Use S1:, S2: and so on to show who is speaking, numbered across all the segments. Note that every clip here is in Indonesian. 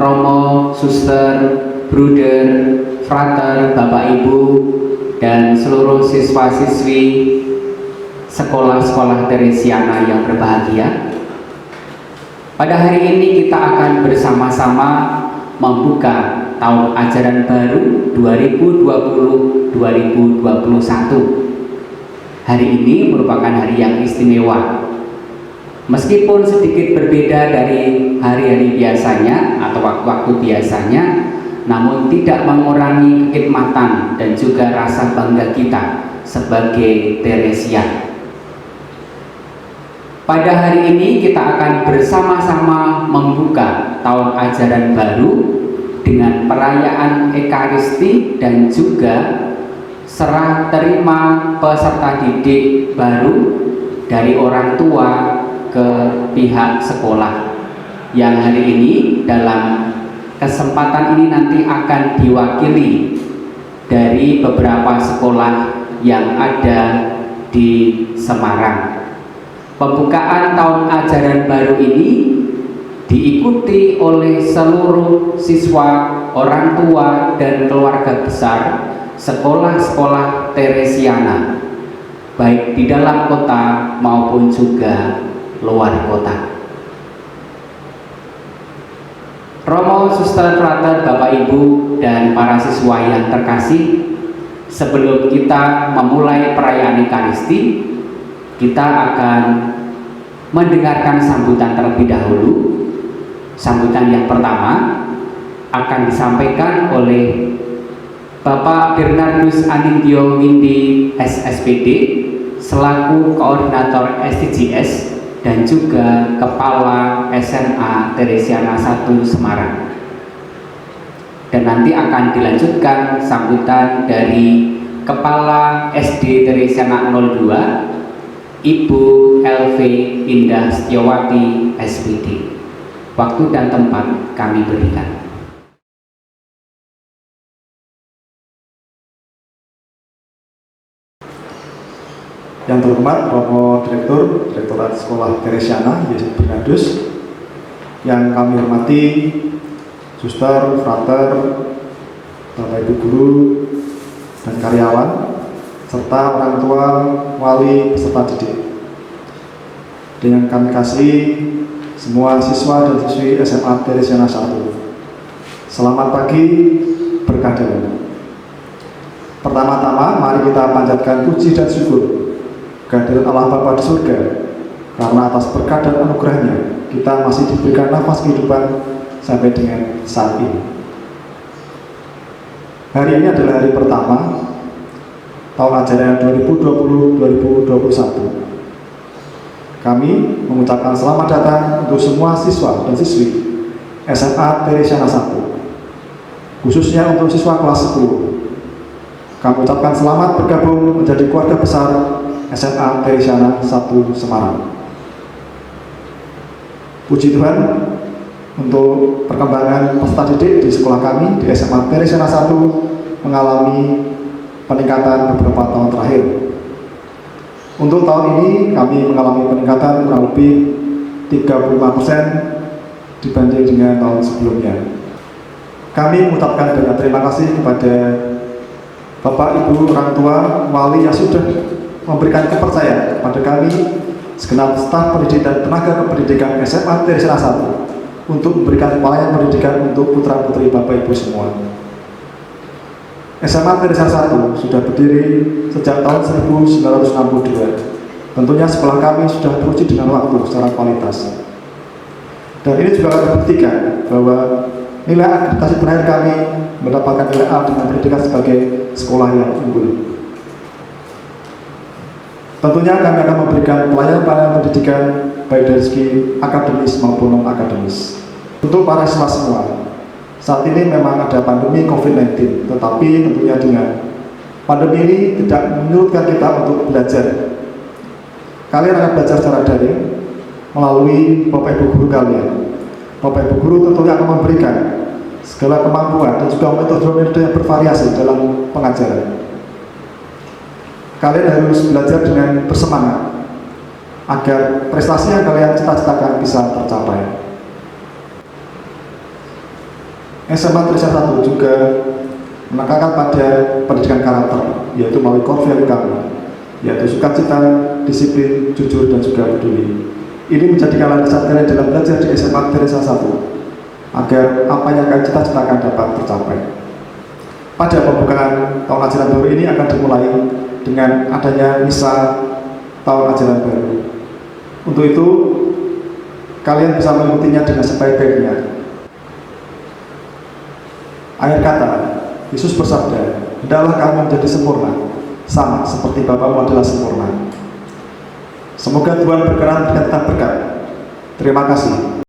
S1: Romo, Suster, Bruder, Frater, Bapak Ibu, dan seluruh siswa-siswi sekolah-sekolah Teresiana yang berbahagia. Pada hari ini kita akan bersama-sama membuka tahun ajaran baru 2020-2021. Hari ini merupakan hari yang istimewa. Meskipun sedikit berbeda dari hari-hari biasanya atau waktu-waktu biasanya, namun tidak mengurangi kekhidmatan dan juga rasa bangga kita sebagai Teresian. Pada hari ini kita akan bersama-sama membuka tahun ajaran baru dengan perayaan Ekaristi dan juga serah terima peserta didik baru dari orang tua ke pihak sekolah, yang hari ini dalam kesempatan ini nanti akan diwakili dari beberapa sekolah yang ada di Semarang. Pembukaan tahun ajaran baru ini diikuti oleh seluruh siswa, orang tua, dan keluarga besar sekolah-sekolah Teresiana, baik di dalam kota maupun juga luar kota. Romo, Suster, Frater, Bapak Ibu, dan para siswa yang terkasih, sebelum kita memulai perayaan Ekaristi, kita akan mendengarkan sambutan terlebih dahulu. Sambutan yang pertama akan disampaikan oleh Bapak Bernardus Anindyo Windy SSPD selaku Koordinator SDGs dan juga Kepala SMA Teresiana 1 Semarang. Dan nanti akan dilanjutkan sambutan dari Kepala SD Teresiana 02 Ibu LV Indah Setiawati SPD. Waktu dan tempat kami berikan.
S2: Yang terhormat Romo Direktorat Sekolah Teresiana Yesus Bernardus, yang kami hormati Suster, Frater, Bapak Ibu guru dan karyawan, serta orang tua, wali, peserta didik. Dengan kami kasih semua siswa dan siswi SMA Teresiana 1. Selamat pagi, berkah dalam. Pertama-tama mari kita panjatkan puji dan syukur kehadirat Allah Bapa di surga, karena atas berkat dan anugerahnya kita masih diberikan nafas kehidupan sampai dengan saat ini. Hari ini adalah hari pertama tahun ajaran 2020-2021. Kami mengucapkan selamat datang untuk semua siswa dan siswi SMA Teresiana 1, khususnya untuk siswa kelas 10. Kami ucapkan selamat bergabung menjadi keluarga besar SMA Teresiana 1 Semarang. Puji Tuhan untuk perkembangan peserta didik di sekolah kami di SMA Teresiana 1 mengalami peningkatan beberapa tahun terakhir. Untuk tahun ini kami mengalami peningkatan kurang lebih 35% dibanding dengan tahun sebelumnya. Kami mengucapkan banyak terima kasih kepada Bapak Ibu orang tua, wali yang sudah memberikan kepercayaan kepada kami segenap staf pendidik dan tenaga kependidikan SMA Teresiana 1 untuk memberikan pelayanan pendidikan untuk putra-putri Bapak Ibu semua. SMA Teresiana 1 sudah berdiri sejak tahun 1962. Tentunya sekolah kami sudah teruji dengan waktu secara kualitas. Dan ini juga akan membuktikan bahwa nilai akreditasi terakhir kami mendapatkan nilai A dengan pendidikan sebagai sekolah yang unggul. Tentunya kami akan memberikan pelayanan pendidikan baik dari segi akademis maupun non-akademis. Untuk para siswa semua, saat ini memang ada pandemi COVID-19, tetapi tentunya dengan pandemi ini tidak menyurutkan kita untuk belajar. Kalian akan belajar secara daring melalui Bapak Ibu guru kalian. Bapak Ibu guru tentunya akan memberikan segala kemampuan dan juga metode-metode yang bervariasi dalam pengajaran. Kalian harus belajar dengan bersemangat agar prestasi yang kalian cita-citakan bisa tercapai. SMA Trisakti 1 juga menekankan pada pendidikan karakter, yaitu melalui core value kami, yaitu sukacita, disiplin, jujur, dan juga peduli. Ini menjadikan landasan kalian dalam belajar di SMA Trisakti 1 agar apa yang kalian cita-citakan dapat tercapai. Pada pembukaan tahun ajaran baru ini akan dimulai dengan adanya misa tahun ajaran baru. Untuk itu, kalian bisa mengikutinya dengan sebaik-baiknya. Akhir kata, Yesus bersabda, "Hendaklah kamu menjadi sempurna, sama seperti Bapamu adalah sempurna." Semoga Tuhan berkenan kita berkat. Terima kasih.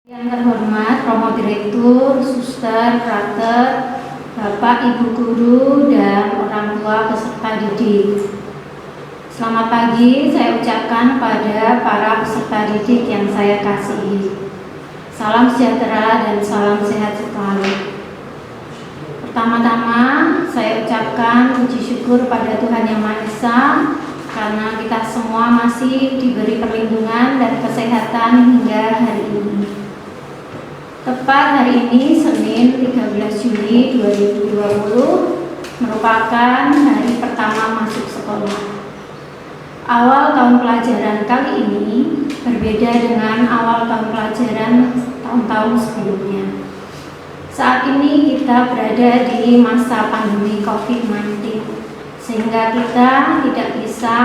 S3: Yang terhormat Romo Direktur, Suster, Frater, Bapak, Ibu Guru, dan orang tua peserta didik. Selamat pagi saya ucapkan pada para peserta didik yang saya kasihi. Salam sejahtera dan salam sehat selalu. Pertama-tama saya ucapkan puji syukur pada Tuhan Yang Maha Esa karena kita semua masih diberi perlindungan dan kesehatan hingga hari ini. Tepat hari ini, Senin 13 Juli 2020, merupakan hari pertama masuk sekolah. Awal tahun pelajaran kali ini berbeda dengan awal tahun pelajaran tahun-tahun sebelumnya. Saat ini kita berada di masa pandemi COVID-19, sehingga kita tidak bisa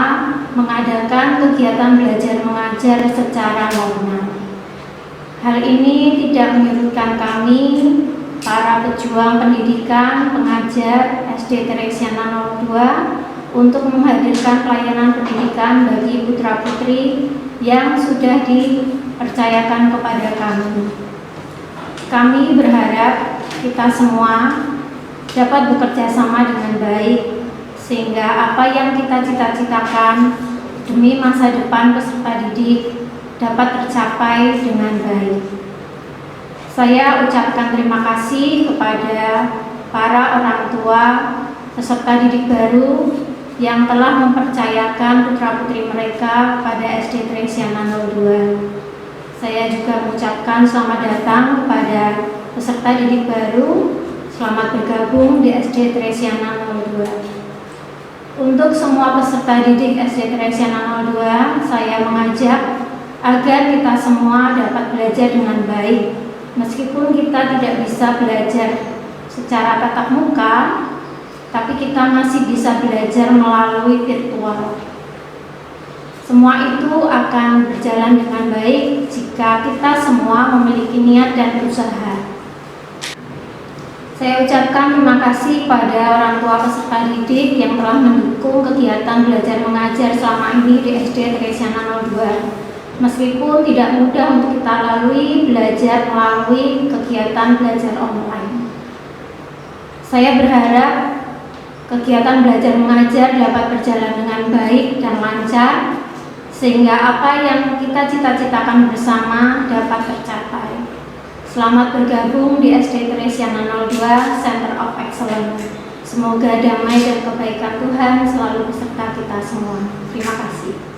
S3: mengadakan kegiatan belajar mengajar secara normal. Hal ini tidak menyurutkan kami, para pejuang pendidikan, pengajar SD Teresiana 02, untuk menghadirkan pelayanan pendidikan bagi putra-putri yang sudah dipercayakan kepada kami. Kami berharap kita semua dapat bekerja sama dengan baik, sehingga apa yang kita cita-citakan demi masa depan peserta didik dapat tercapai dengan baik. Saya ucapkan terima kasih kepada para orang tua peserta didik baru yang telah mempercayakan putra-putri mereka pada SD Teresiana 02. Saya juga mengucapkan selamat datang kepada peserta didik baru, selamat bergabung di SD Teresiana 02. Untuk semua peserta didik SD Teresiana 02, saya mengajak agar kita semua dapat belajar dengan baik, meskipun kita tidak bisa belajar secara tatap muka, tapi kita masih bisa belajar melalui virtual. Semua itu akan berjalan dengan baik jika kita semua memiliki niat dan usaha. Saya ucapkan terima kasih pada orang tua peserta didik yang telah mendukung kegiatan belajar mengajar selama ini di SD Teresiana 02. Meskipun tidak mudah untuk kita lalui belajar melalui kegiatan belajar online. Saya berharap kegiatan belajar mengajar dapat berjalan dengan baik dan lancar, sehingga apa yang kita cita-citakan bersama dapat tercapai. Selamat bergabung di SD Teresiana 02 Center of Excellence. Semoga damai dan kebaikan Tuhan selalu beserta kita semua. Terima kasih.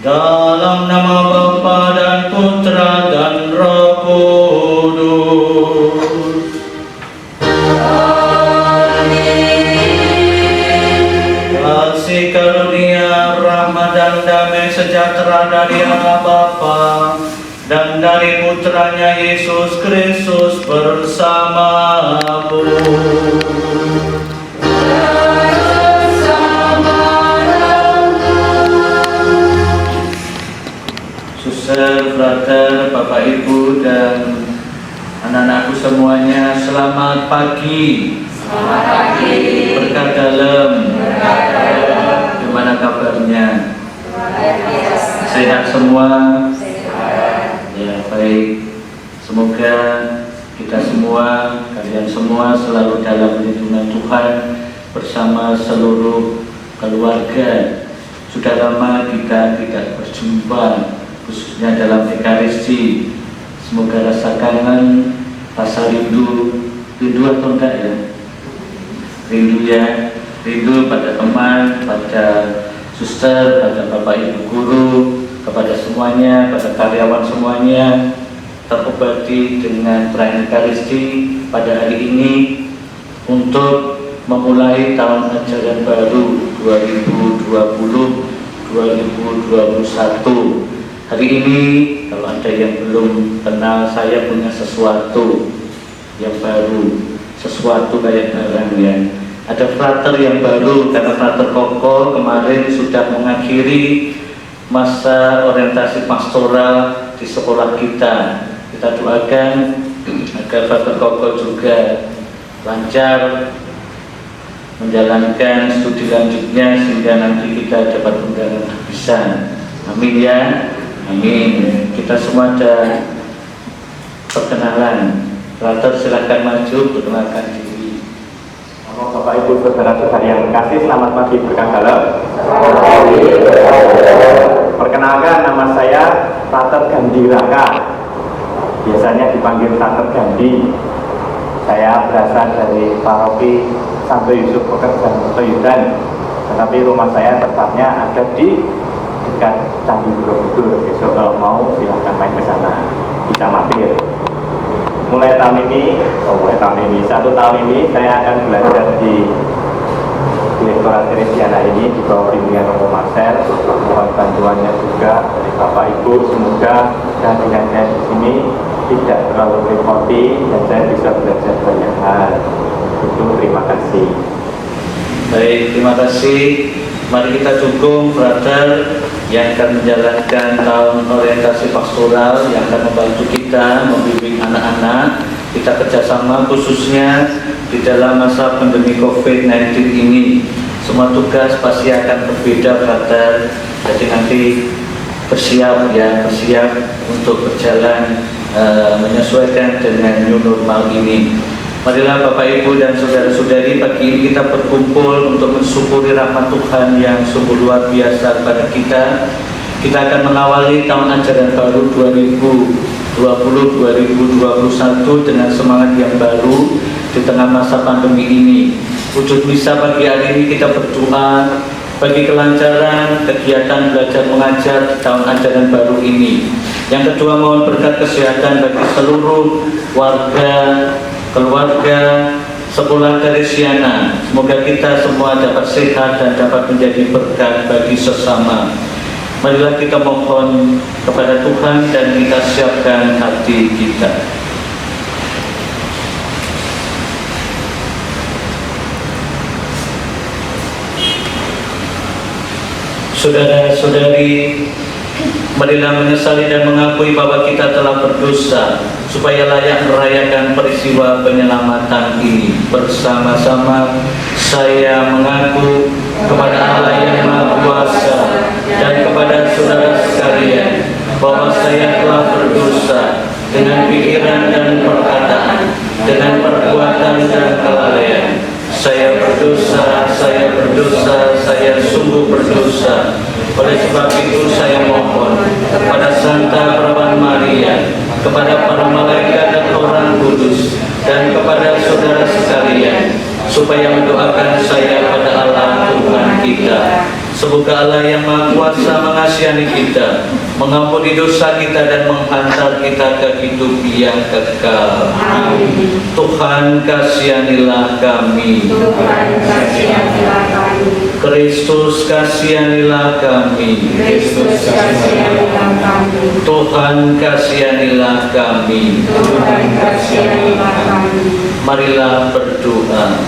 S4: Dalam nama Bapa dan Putra dan Roh Kudus. Amin. Kasih karunia, rahmat dan damai sejahtera dari Allah Bapa dan dari putranya Yesus Kristus bersamamu. Suster, frater, Bapak Ibu dan anak-anakku semuanya, selamat pagi.
S5: Selamat pagi.
S4: Berkat dalam. Gimana kabarnya? Sehat semua? Ya, baik. Semoga kita semua, kalian semua selalu dalam lindungan Tuhan bersama seluruh keluarga. Sudah lama kita tidak berjumpa, khususnya dalam Ekaristi. Semoga rasa kangen, rasa rindu atau enggak ya? Rindu ya, rindu pada teman, pada suster, pada Bapak Ibu guru, kepada semuanya, pada karyawan semuanya, terobati dengan perayaan Ekaristi pada hari ini untuk memulai tahun ajaran baru 2020-2021. Hari ini, kalau ada yang belum kenal, saya punya sesuatu yang baru, sesuatu kayak barang ya. Ada frater yang baru, karena frater Koko kemarin sudah mengakhiri masa orientasi pastoral di sekolah kita. Kita doakan agar frater Koko juga lancar menjalankan studi lanjutnya sehingga nanti kita dapat undangan bisa. Amin ya. Amin. Kita semua ada perkenalan. Frater silahkan maju perkenalkan diri.
S6: Bapak Ibu saudara-saudari yang kasih, selamat pagi berkat dalam. Perkenalkan, nama saya Frater Gandhi Raka. Biasanya dipanggil Frater Gandhi. Saya berasal dari paroki Santo Yusuf Pekerjaan Yudan, tetapi rumah saya tepatnya ada di dekat Candi Borobudur. Besok kalau mau silahkan main ke sana, bisa mampir. Mulai tahun ini, 1 tahun ini saya akan belajar di Direktorat Teresiana ini di bawah bimbingan Romo Marcel. Mohon bantuannya juga dari Bapak Ibu. Semoga kehadiran saya di sini tidak terlalu merepoti dan saya bisa belajar banyak hal. Itu terima kasih.
S4: Baik, terima kasih. Mari kita dukung frater yang akan menjalankan tahun orientasi pastoral, yang akan membantu kita membimbing anak-anak. Kita kerjasama khususnya di dalam masa pandemi COVID-19 ini. Semua tugas pasti akan berbeda frater. Jadi nanti bersiap untuk berjalan menyesuaikan dengan new normal ini. Marilah Bapak Ibu dan saudara-saudari, pagi ini kita berkumpul untuk mensyukuri rahmat Tuhan yang sungguh luar biasa kepada kita. Kita akan mengawali tahun ajaran baru 2020-2021 dengan semangat yang baru di tengah masa pandemi ini. Wujud misa pagi hari ini kita berdoa bagi kelancaran kegiatan belajar mengajar di tahun ajaran baru ini. Yang kedua, mohon berkat kesehatan bagi seluruh warga, keluarga, sekolah Teresiana. Semoga kita semua dapat sehat dan dapat menjadi berkat bagi sesama. Marilah kita mohon kepada Tuhan dan kita siapkan hati kita. Saudara-saudari, marilah menyesali dan mengakui bahwa kita telah berdosa, supaya layak merayakan peristiwa penyelamatan ini. Bersama-sama saya mengaku kepada Allah yang Maha Kuasa dan kepada saudara sekalian bahwa saya telah berdosa dengan pikiran dan perkataan, dengan perbuatan dan kelalaian. Saya berdosa, saya sungguh berdosa. Oleh sebab itu saya mohon kepada Santa Perawan Maria, kepada para malaikat dan orang kudus, dan kepada saudara sekalian, supaya mendoakan saya pada Allah Tuhan kita. Semoga Allah yang Maha Kuasa mengasihi kita, mengampuni dosa kita dan menghantar kita ke hidup yang kekal. Amin. Tuhan kasihanilah kami. Kristus kasihanilah kami.
S5: Kristus kasihanilah kami.
S4: Tuhan kasihanilah kami.
S5: Tuhan kasihanilah kami.
S4: Marilah berdoa.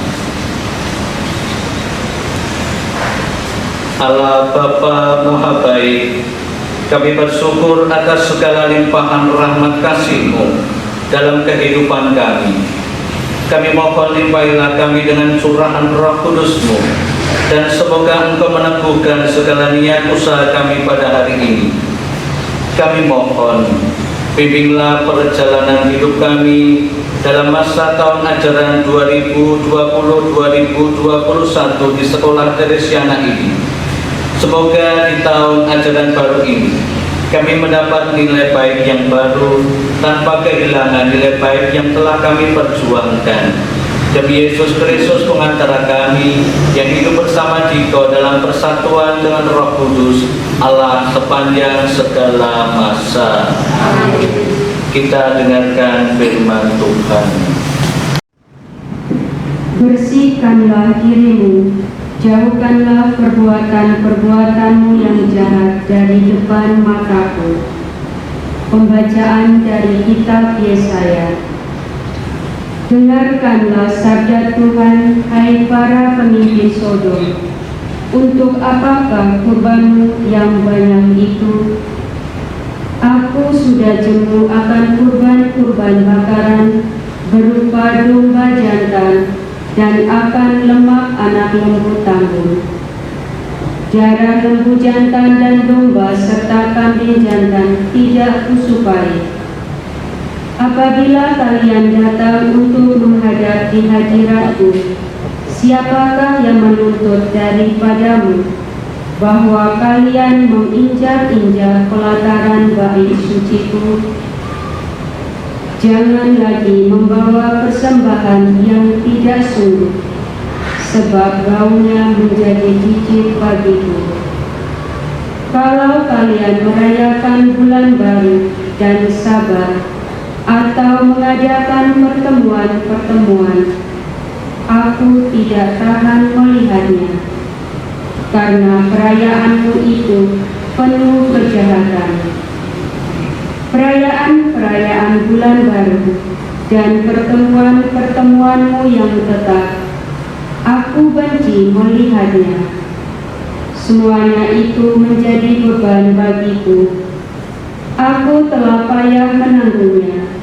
S4: Allah Bapa Maha Baik, kami bersyukur atas segala limpahan rahmat kasih-Mu dalam kehidupan kami. Kami mohon limpahilah kami dengan curahan Roh Kudus-Mu, dan semoga Engkau meneguhkan segala niat usaha kami pada hari ini. Kami mohon, bimbinglah perjalanan hidup kami dalam masa tahun ajaran 2020-2021 di Sekolah Teresiana ini. Semoga di tahun ajaran baru ini kami mendapat nilai baik yang baru tanpa kehilangan nilai baik yang telah kami perjuangkan. Demi Yesus Kristus pengantara kami yang hidup bersama Dikau dalam persatuan dengan Roh Kudus Allah sepanjang segala masa. Kita dengarkan firman Tuhan.
S5: Bersihkanlah dirimu, jauhkanlah perbuatan-perbuatanmu yang jahat dari depan mataku. Pembacaan dari kitab Yesaya. Dengarkanlah sabda Tuhan, hai para pemimpin Sodom. Untuk apakah kurbanmu yang banyak itu? Aku sudah jemu akan kurban-kurban bakaran berupa domba jantan dan akan lemak anak lembu tanggung. Darah lembu jantan dan domba serta kambing jantan tidak kusukai. Apabila kalian datang untuk menghadap di hadiratku, siapakah yang menuntut daripadamu bahwa kalian menginjak-injak pelataran bait suciku? Jangan lagi membawa persembahan yang tidak sungguh, sebab baunya menjadi jijik bagiku. Kalau kalian merayakan bulan baru dan Sabat, atau mengadakan pertemuan-pertemuan, aku tidak tahan melihatnya, karena perayaanmu itu penuh kejahatan. Perayaan-perayaan bulan baru dan pertemuan-pertemuanmu yang tetap, aku benci melihatnya. Semuanya itu menjadi beban bagiku. Aku telah payah menanggungnya.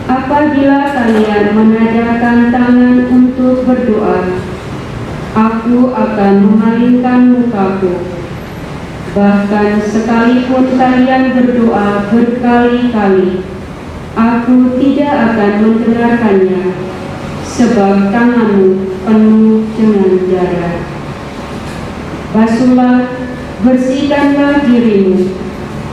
S5: Apabila kalian menadahkan tangan untuk berdoa, aku akan memalingkan mukaku. Bahkan sekalipun kalian berdoa berkali-kali, aku tidak akan mendengarkannya, sebab tanganmu penuh dengan darah. Basuhlah, bersihkanlah dirimu,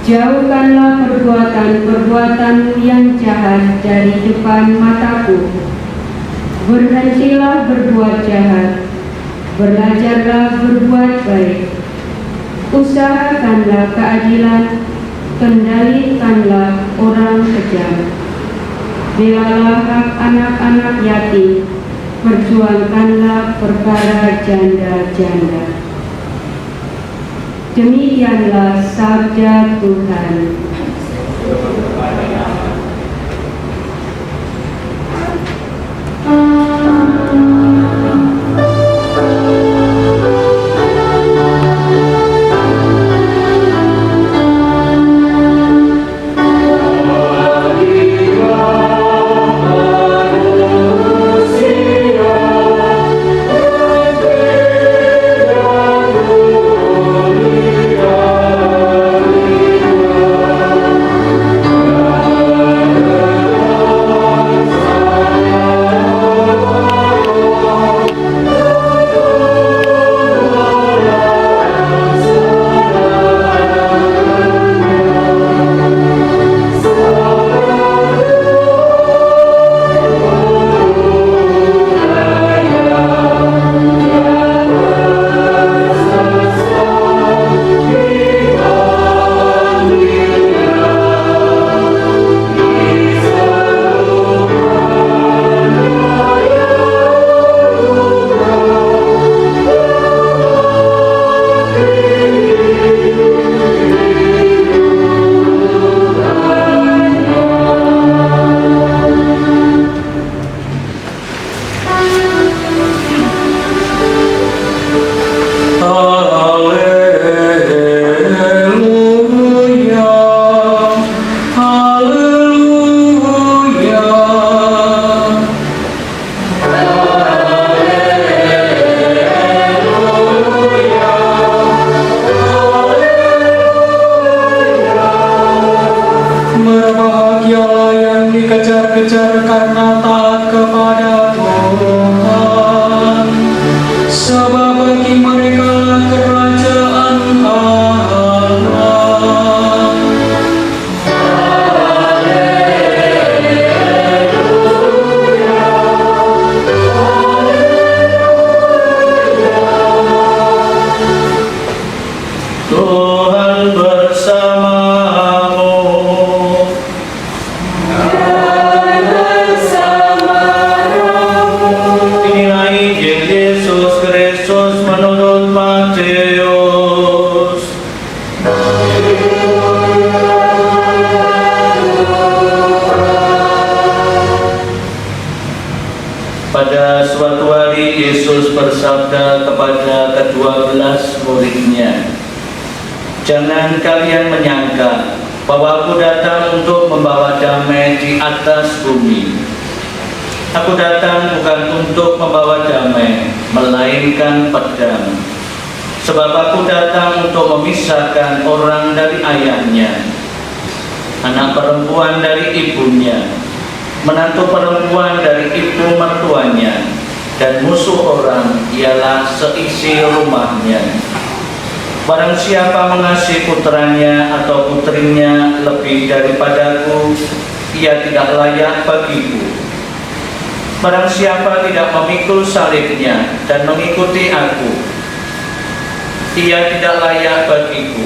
S5: jauhkanlah perbuatan-perbuatanmu yang jahat dari depan mataku. Berhentilah berbuat jahat, belajarlah berbuat baik. Usahakanlah keadilan, kendalikanlah orang kejam. Belalah hak anak-anak yatim, perjuangkanlah perkara janda-janda. Demikianlah sabda Tuhan.
S4: bersabda kepada ke-12 muridnya, "Jangan kalian menyangka bahwa aku datang untuk membawa damai di atas bumi. Aku datang bukan untuk membawa damai, melainkan pedang. Sebab aku datang untuk memisahkan orang dari ayahnya, anak perempuan dari ibunya, menantu perempuan dari ibu mertuanya, dan musuh orang ialah seisi rumahnya. Barang siapa mengasihi putranya atau putrinya lebih daripadaku, ia tidak layak bagiku. Barang siapa tidak memikul salibnya dan mengikuti aku, ia tidak layak bagiku.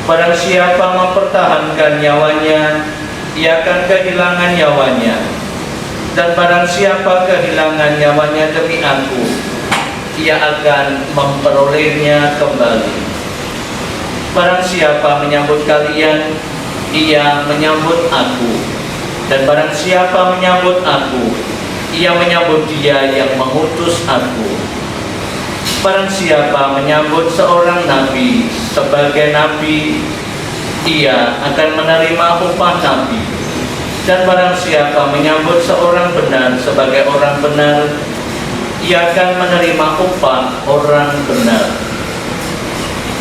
S4: Barang siapa mempertahankan nyawanya, ia akan kehilangan nyawanya. Dan barang siapa kehilangan nyawanya demi aku, ia akan memperolehnya kembali. Barang siapa menyambut kalian, ia menyambut aku. Dan barang siapa menyambut aku, ia menyambut Dia yang mengutus aku. Barang siapa menyambut seorang nabi sebagai nabi, ia akan menerima upah nabi. Dan barang siapa menyambut seorang benar sebagai orang benar, ia akan menerima upah orang benar.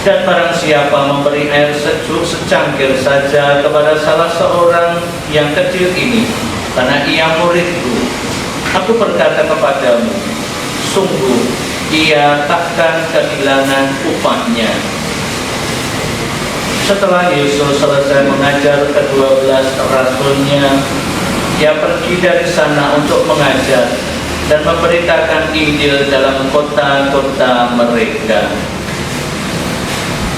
S4: Dan barang siapa memberi air sejuk secangkir saja kepada salah seorang yang kecil ini, karena ia muridku, aku berkata kepadamu, sungguh ia takkan kehilangan upahnya." Setelah Yesus selesai mengajar ke-12 rasulnya, ia pergi dari sana untuk mengajar dan memberitakan Injil dalam kota-kota mereka.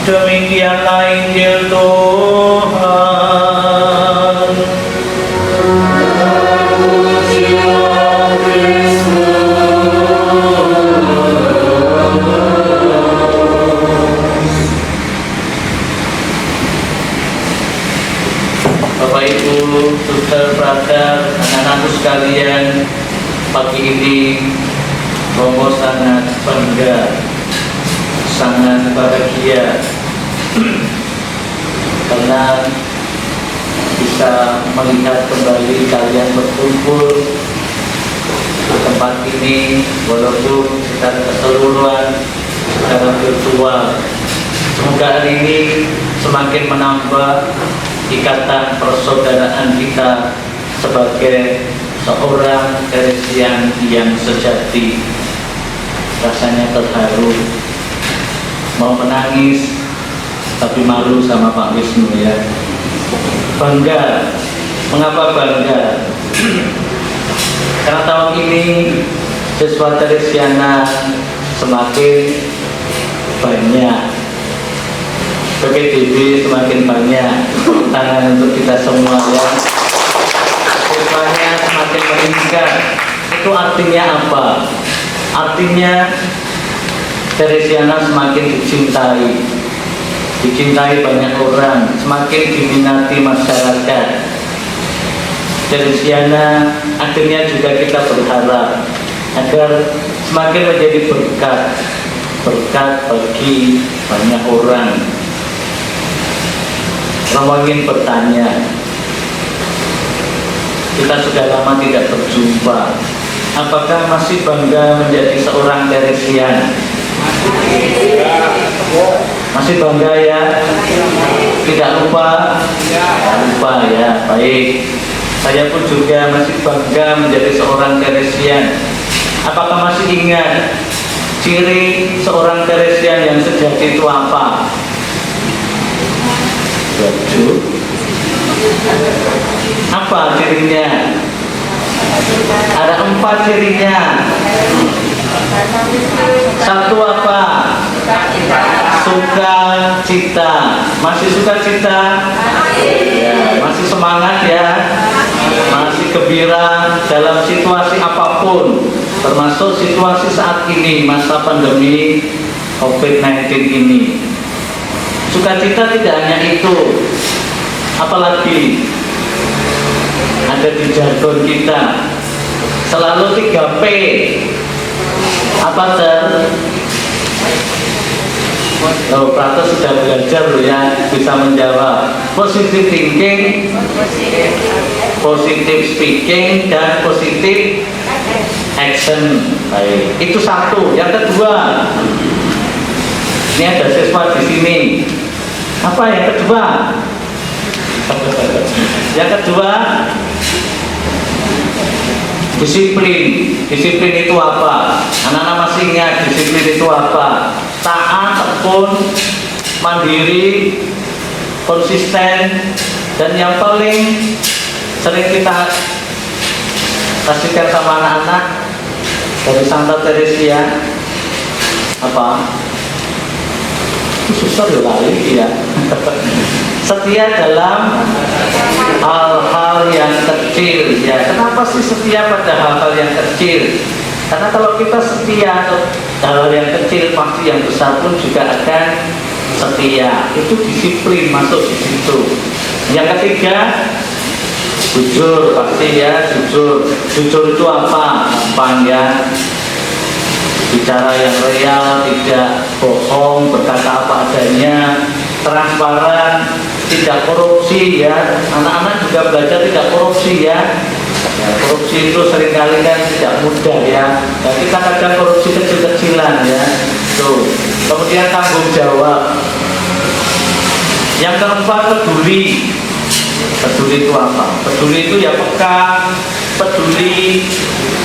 S4: Demikianlah Injil Tuhan. Bapak Ibu, Saudara Brother, anak-anakku sekalian, pagi ini Romo sangat bangga, sangat bahagia karena bisa melihat kembali kalian berkumpul di tempat ini, walaupun secara keseluruhan secara virtual. Semoga hari ini semakin menambah ikatan persaudaraan kita sebagai seorang Kristen yang sejati. Rasanya terharu, mau menangis tapi malu sama Pak Wisnu ya. Bangga. Mengapa bangga? Karena tahun ini siswa Teresiana semakin banyak, PPDB semakin banyak. Tangan untuk kita semua ya. Siswanya semakin meningkat. Itu artinya apa? Artinya Teresiana semakin dicintai banyak orang, semakin diminati masyarakat. Teresiana akhirnya juga kita berharap agar semakin menjadi berkat bagi banyak orang. Romo ingin bertanya, kita sudah lama tidak berjumpa, apakah masih bangga menjadi seorang Teresian? Masih bangga ya? Tidak lupa? Lupa ya, baik. Saya pun juga masih bangga menjadi seorang Teresian. Apakah masih ingat ciri seorang Teresian yang sejati itu apa? Apa cirinya? Ada 4 cirinya. Satu apa? Sukacita. Masih sukacita? Ya, masih semangat ya? Masih gembira dalam situasi apapun, termasuk situasi saat ini, masa pandemi COVID-19 ini. Sukacita tidak hanya itu, apalagi ada di jargon kita selalu 3P. Apa Oh, Prato sudah belajar loh ya, bisa menjawab. Positive thinking, positive speaking, dan positive action. Baik, itu satu. Yang kedua, ini ada siswa di sini. Apa yang kedua? Yang kedua, disiplin. Disiplin itu apa? Anak-anak masih ingat disiplin itu apa? Taat, tekun, mandiri, konsisten, dan yang paling sering kita kasihkan sama anak-anak dari Santa Teresia apa? Itu susah ya kali ya. Setia dalam hal-hal yang kecil ya. Kenapa sih setia pada hal-hal yang kecil? Karena kalau kita setia untuk hal yang kecil, pasti yang besar pun juga akan setia. Itu disiplin masuk di situ. Yang ketiga, jujur, pasti ya, jujur. Jujur itu apa? Gampang ya. Bicara yang real, tidak bohong, berkata apa adanya, transparan, tidak korupsi ya. Anak-anak juga belajar tidak korupsi ya. Ya, korupsi itu seringkali kan tidak mudah ya. Dan kita kadang korupsi kecil-kecilan ya. Tuh. Kemudian tanggung jawab. Yang keempat, peduli. Peduli itu apa? Peduli itu ya peka, peduli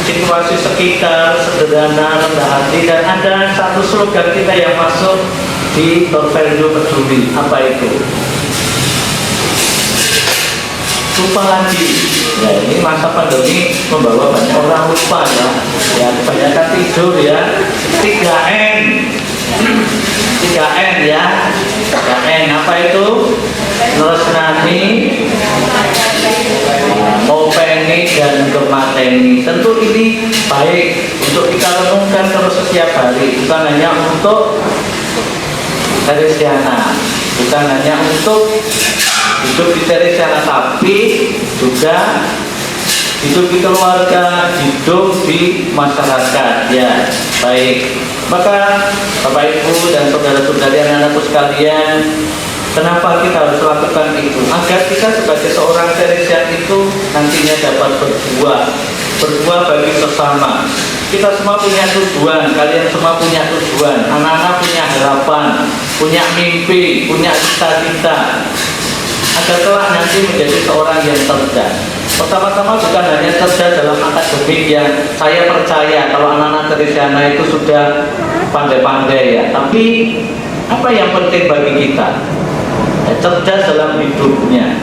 S4: situasi sekitar, sederhana, rendah hati. Dan ada satu slogan kita yang masuk di core value peduli. Apa itu? Lupa lagi. Ya, ini masa pandemi membawa banyak orang lupa ya. Ya, kebanyakan tidur ya. 3N. 3N ya. 3N apa itu? Tresnani, ngopeni, dan kemateni. Tentu ini baik untuk kita renungkan terus setiap hari. Bukan hanya untuk Teresiana, bukan hanya untuk hidup di Teresiana, tapi juga hidup di keluarga, hidup di masyarakat. Ya, baik. Maka Bapak Ibu dan saudara-saudari anak-anakku sekalian, kenapa kita harus lakukan itu? Agar kita sebagai seorang Teresian itu nantinya dapat berbuah bagi sesama. Kita semua punya tujuan, kalian semua punya tujuan, anak-anak punya harapan, punya mimpi, punya cita-cita, agar kelak nanti menjadi seorang yang cerdas. Pertama-tama bukan hanya cerdas dalam akademik yang saya percaya kalau anak-anak Teresiana itu sudah pandai-pandai ya, tapi apa yang penting bagi kita? Ya, cerdas dalam hidupnya.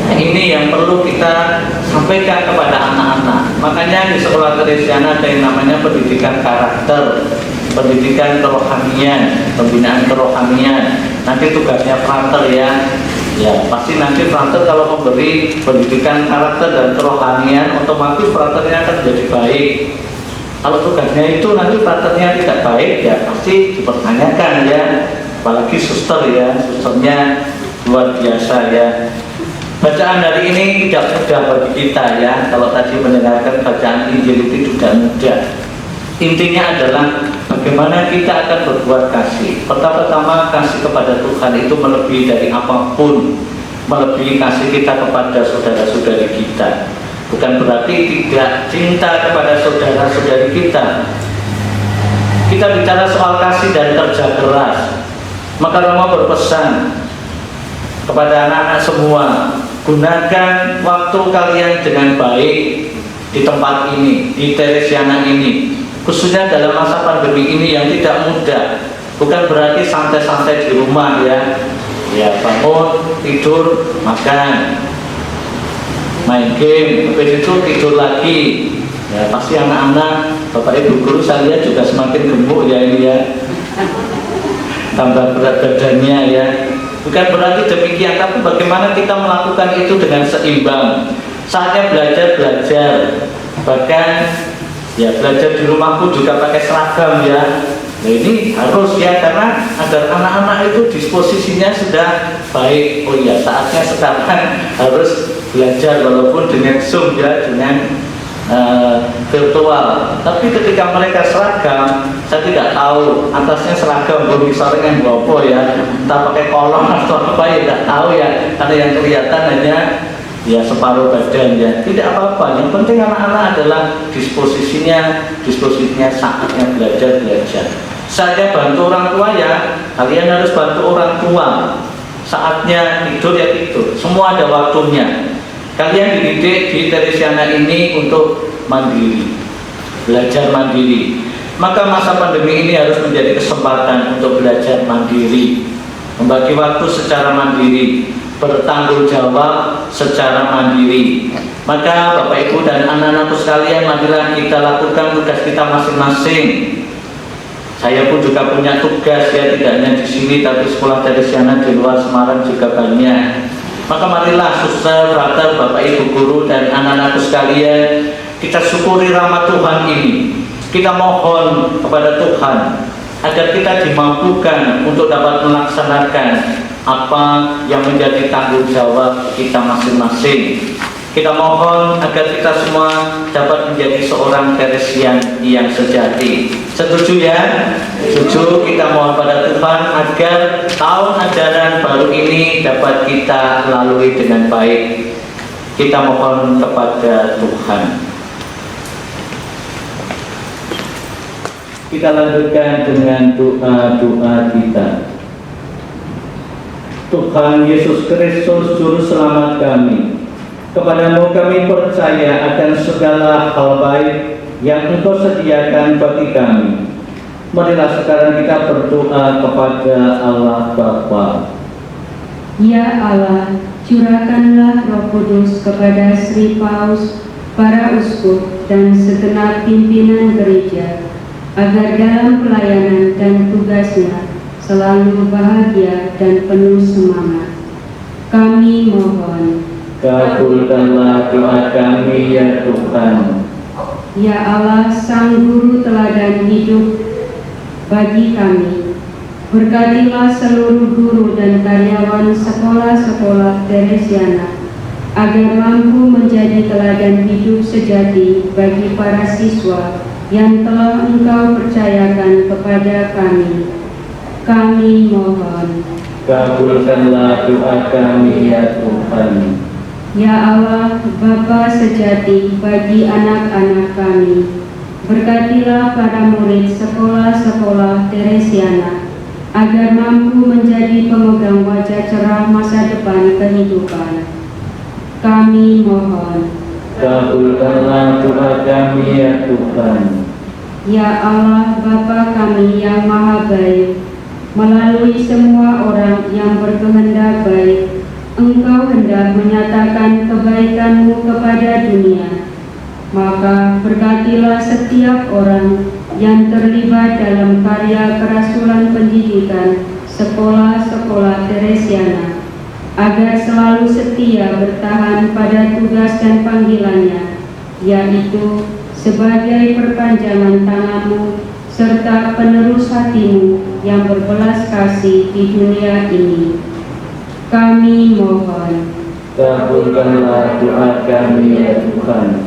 S4: Nah, ini yang perlu kita sampaikan kepada anak-anak. Makanya di sekolah Teresiana ada yang namanya pendidikan karakter, pendidikan kerohanian, pembinaan kerohanian. Nanti tugasnya frater ya. Ya, pasti nanti frater kalau memberi pendidikan karakter dan kerohanian, otomatis fraternya akan menjadi baik. Kalau tugasnya itu nanti fraternya tidak baik, ya pasti dipertanyakan ya. Apalagi suster ya, susternya luar biasa ya. Bacaan hari ini tidak mudah bagi kita ya. Kalau tadi mendengarkan bacaan Injil itu tidak mudah. Intinya adalah bagaimana kita akan berbuat kasih. Pertama-tama kasih kepada Tuhan itu melebihi dari apapun, melebihi kasih kita kepada saudara-saudari kita. Bukan berarti tidak cinta kepada saudara-saudari kita. Kita bicara soal kasih dan kerja keras. Maka Romo berpesan kepada anak-anak semua, gunakan waktu kalian dengan baik di tempat ini, di Teresiana ini, khususnya dalam masa pandemi ini yang tidak mudah. Bukan berarti santai-santai di rumah ya. Ya, bangun, tidur, makan, main game, habis itu tidur lagi. Ya, pasti anak-anak, Bapak Ibu guru saya lihat juga semakin gemuk ya ini ya. Tambah berat badannya ya. Bukan berarti demikian, tapi bagaimana kita melakukan itu dengan seimbang. Saatnya belajar. Bahkan ya belajar di rumahku juga pakai seragam ya. Nah ini harus ya, karena agar anak-anak itu disposisinya sudah baik. Oh iya, saatnya sekarang harus belajar walaupun dengan Zoom ya, dengan virtual. Tapi ketika mereka seragam, saya tidak tahu atasnya seragam belum disaring yang apa ya, entah pakai kolom atau apa ya, tidak tahu ya, karena yang kelihatan hanya ya separuh badan ya. Tidak apa-apa, yang penting anak-anak adalah disposisinya saatnya belajar. Saya bantu orang tua ya, kalian harus bantu orang tua. Saatnya tidur ya tidur, semua ada waktunya. Kalian dididik di Teresiana ini untuk mandiri, belajar mandiri. Maka masa pandemi ini harus menjadi kesempatan untuk belajar mandiri, membagi waktu secara mandiri, bertanggung jawab secara mandiri. Maka Bapak Ibu dan anak-anakku sekalian, marilah kita lakukan tugas kita masing-masing. Saya pun juga punya tugas ya, tidak hanya di sini tapi sekolah Teresiana di luar Semarang juga banyak. Maka marilah suster, frater, Bapak Ibu guru dan anak-anakku sekalian, kita syukuri rahmat Tuhan ini. Kita mohon kepada Tuhan agar kita dimampukan untuk dapat melaksanakan apa yang menjadi tanggung jawab kita masing-masing. Kita mohon agar kita semua dapat menjadi seorang Teresian yang sejati. Setuju ya? Setuju. Kita mohon pada Tuhan agar tahun ajaran baru ini dapat kita lalui dengan baik. Kita mohon kepada Tuhan. Kita lanjutkan dengan doa-doa kita. Tuhan Yesus Kristus Juru Selamat kami, kepadamu kami percaya akan segala hal baik yang Engkau sediakan bagi kami. Marilah sekarang kita berdoa kepada Allah Bapa.
S5: Ya Allah, curahkanlah Roh Kudus kepada Sri Paus, para uskup dan segenap pimpinan gereja, agar dalam pelayanan dan tugasnya selalu bahagia dan penuh semangat. Kami mohon,
S4: kabulkanlah doa kami ya Tuhan.
S5: Ya Allah, Sang Guru teladan hidup bagi kami, berkatilah seluruh guru dan karyawan sekolah-sekolah Teresiana, agar mampu menjadi teladan hidup sejati bagi para siswa yang telah Engkau percayakan kepada kami. Kami mohon,
S4: kabulkanlah doa kami ya Tuhan.
S5: Ya Allah, Bapa sejati bagi anak-anak kami, berkatilah para murid sekolah-sekolah Teresiana, agar mampu menjadi pemegang wajah cerah masa depan kehidupan. Kami mohon,
S4: kabulkanlah doa kami ya Tuhan.
S5: Ya Allah, Bapa kami yang maha baik, melalui semua orang yang berkehendak baik, Engkau hendak menyatakan kebaikan-Mu kepada dunia. Maka berkatilah setiap orang yang terlibat dalam karya kerasulan pendidikan sekolah-sekolah Teresiana, agar selalu setia bertahan pada tugas dan panggilannya, yaitu sebagai perpanjangan tangan-Mu serta penerus hati-Mu yang berbelas kasih di dunia ini. Kami mohon,
S4: kabulkanlah doa kami ya Tuhan.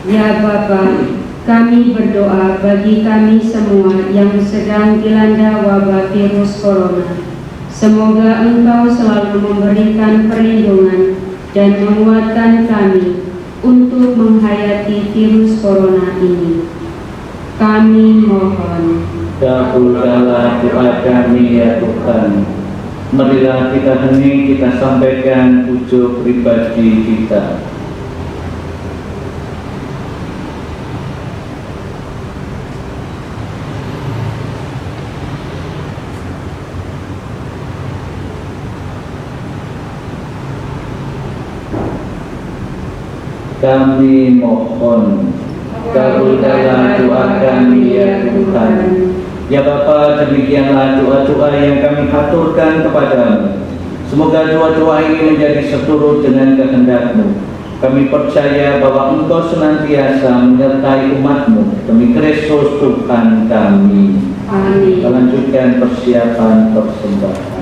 S5: Ya Bapa, kami berdoa bagi kami semua yang sedang dilanda wabah virus corona. Semoga Engkau selalu memberikan perlindungan dan menguatkan kami untuk menghayati virus corona ini. Kami mohon,
S4: kabulkanlah doa kami ya Tuhan. Marilah kita hening, kita sampaikan ujuk pribadi kita. Kami mohon, kabulkanlah doa kami ya Tuhan. Ya Bapa, demikianlah doa-doa yang kami haturkan kepadamu. Semoga doa-doa ini menjadi seturut dengan kehendak-Mu. Kami percaya bahwa Engkau senantiasa menyertai umat-Mu demi Kristus Tuhan kami.
S5: Amin.
S4: Kita lanjutkan persiapan persembahan.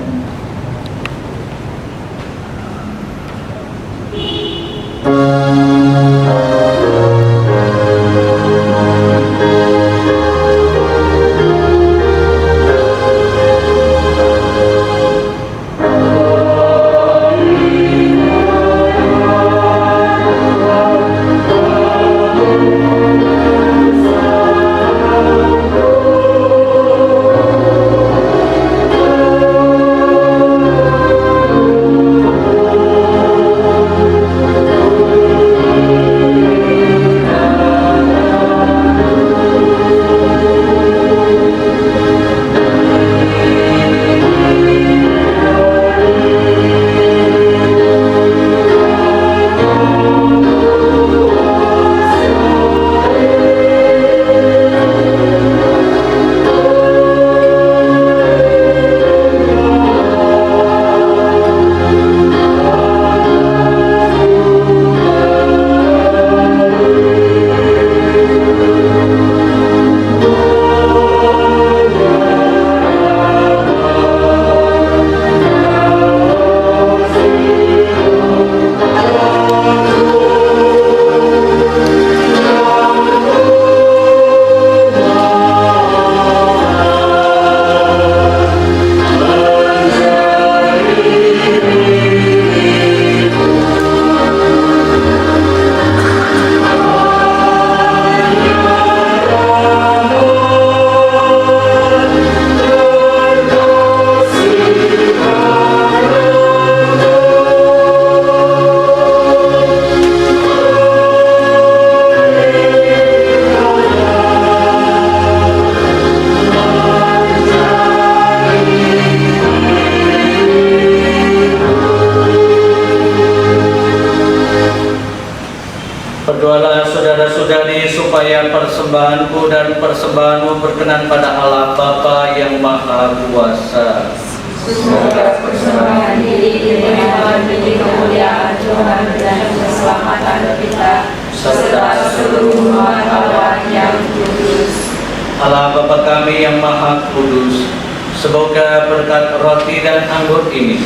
S4: persembahanmu berkenan pada Allah Bapa yang Maha Kuasa.
S5: Semoga persembahan ini diterima demi kemuliaan Tuhan dan keselamatan kita serta seluruh umat Allah yang kudus.
S4: Allah Bapa kami yang Maha Kudus, semoga berkat roti dan anggur ini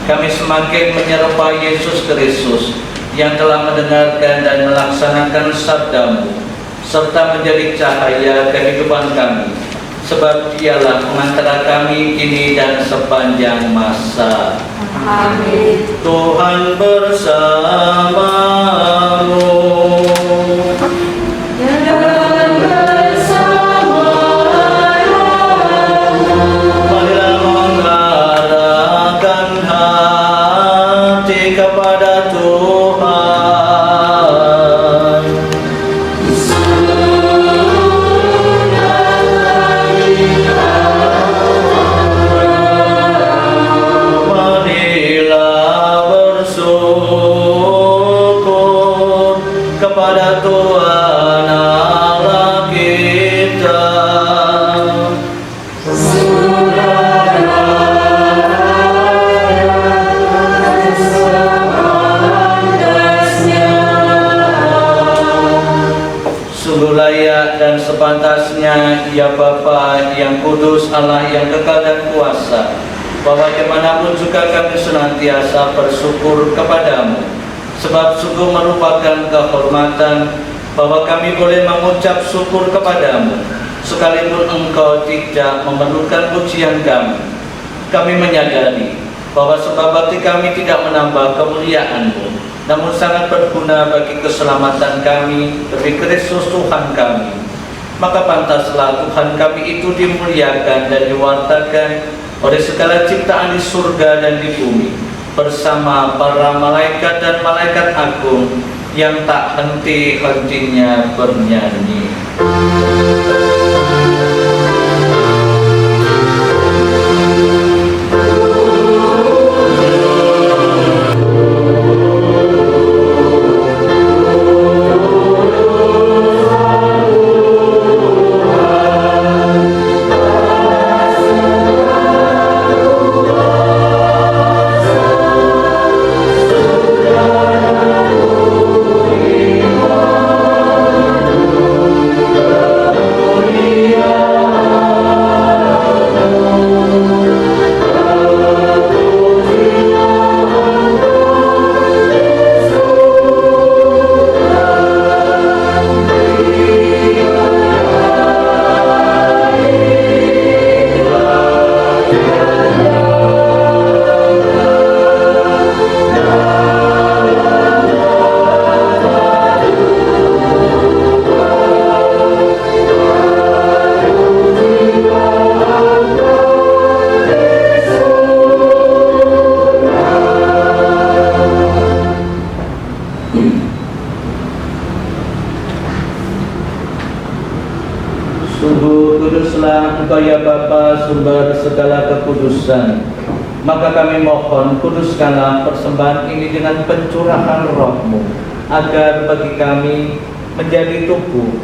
S4: kami semakin menyerupai Yesus Kristus yang telah mendengarkan dan melaksanakan sabda-Mu serta menjadi cahaya kehidupan kami, sebab Dialah pengantara kami kini dan sepanjang masa.
S5: Amin.
S4: Tuhan bersamamu. Marilah mengarahkan hati kepada Tuhan. Marilah bersyukur kepada Tuhan Allah kita. Sungguh layak dan sepantasnya, ya Bapa yang kudus, Allah yang kekal dan kuasa, bahwa dimanapun juga kami senantiasa bersyukur kepadamu, sebab sungguh merupakan kehormatan bahwa kami boleh mengucap syukur kepadamu, sekalipun Engkau tidak memerlukan pujian kami. Kami menyadari bahwa sebab bakti kami tidak menambah kemuliaan-Mu, namun sangat berguna bagi keselamatan kami demi Kristus Tuhan kami. Maka pantaslah Tuhan kami itu dimuliakan dan diwartakan oleh segala ciptaan di surga dan di bumi, bersama para malaikat dan malaikat agung yang tak henti-hentinya bernyanyi. Sungguh kuduslah Engkau ya Bapa, sumber segala kekudusan. Maka kami mohon, kuduskanlah persembahan ini dengan pencurahan Roh-Mu, agar bagi kami menjadi tubuh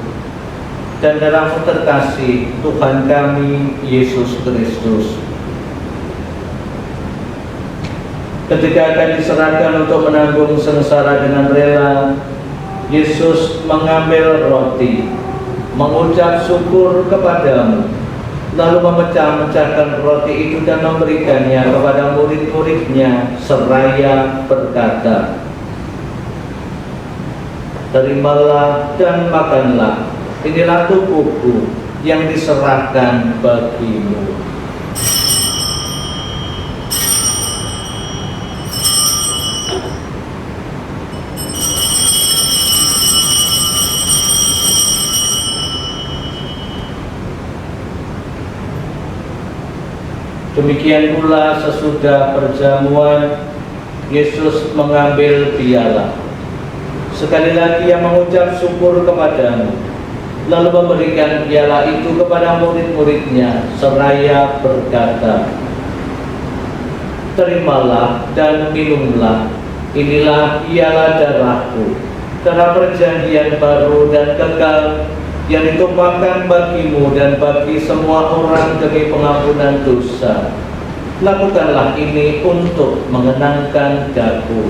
S4: dan darah-Mu terkasih Tuhan kami Yesus Kristus. Ketika akan diserahkan untuk menanggung sengsara dengan rela, Yesus mengambil roti, mengucap syukur kepadamu, lalu memecah-mecahkan roti itu dan memberikannya kepada murid-muridnya seraya berkata, "Terimalah dan makanlah, inilah tubuhku yang diserahkan bagimu." Demikian pula sesudah perjamuan, Yesus mengambil piala. Sekali lagi Ia mengucap syukur kepadamu, lalu memberikan piala itu kepada murid-muridnya seraya berkata, "Terimalah dan minumlah, inilah piala darahku, darah perjanjian baru dan kekal yang ditumpahkan bagimu dan bagi semua orang demi pengampunan dosa. Lakukanlah ini untuk mengenangkan Aku.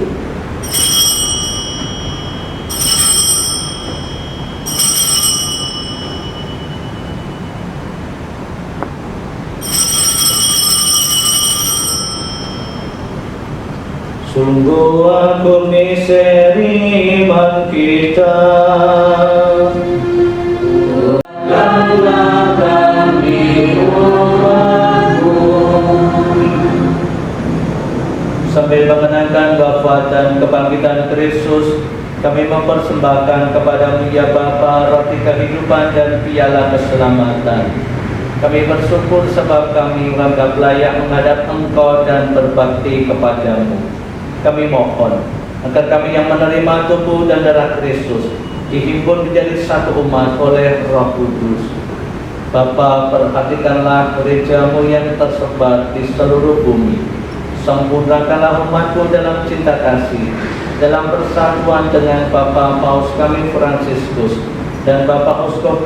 S4: Sungguh agung misteri iman kita. Bukankah kami umatmu. Sambil mengenangkan wafat dan kebangkitan Kristus, kami mempersembahkan kepadamu ya Bapa roti kehidupan dan piala keselamatan. Kami bersyukur sebab kami menganggap layak menghadap Engkau dan berbakti kepadamu. Kami mohon agar kami yang menerima tubuh dan darah Kristus dihimpun menjadi satu umat oleh Roh Kudus. Bapa, perhatikanlah gerejamu yang tersebar di seluruh bumi. Sempurnakanlah umatmu dalam cinta kasih, dalam persatuan dengan Bapa Paus kami Fransiskus dan Bapak Uskup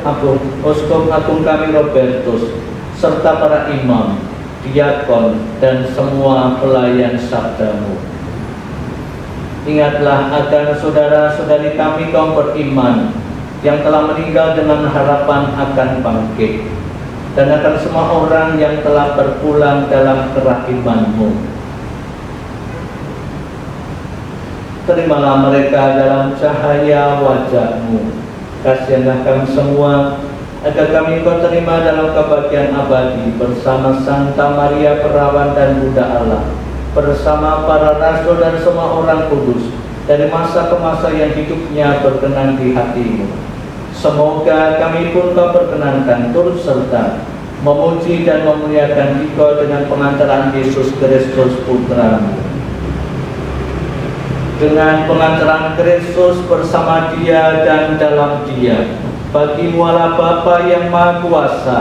S4: Agung kami Robertus, serta para imam, diakon, dan semua pelayan sabdamu. Ingatlah akan saudara-saudari kami kaum beriman yang telah meninggal dengan harapan akan bangkit, dan akan semua orang yang telah berpulang dalam kerahiman-Mu. Terimalah mereka dalam cahaya wajah-Mu. Kasihanlah kami semua, agar kami Kau terima dalam kebahagiaan abadi bersama Santa Maria Perawan dan Bunda Allah, bersama para rasul dan semua orang kudus, dari masa ke masa yang hidupnya berkenan di hati-Mu. Semoga kami pun Kau perkenankan turut serta memuji dan memuliakan Dikau dengan pengantaran Yesus Kristus Putra-Mu. Dengan pengantaran Kristus bersama Dia dan dalam Dia, bagi-Mu Allah Bapa yang Maha Kuasa,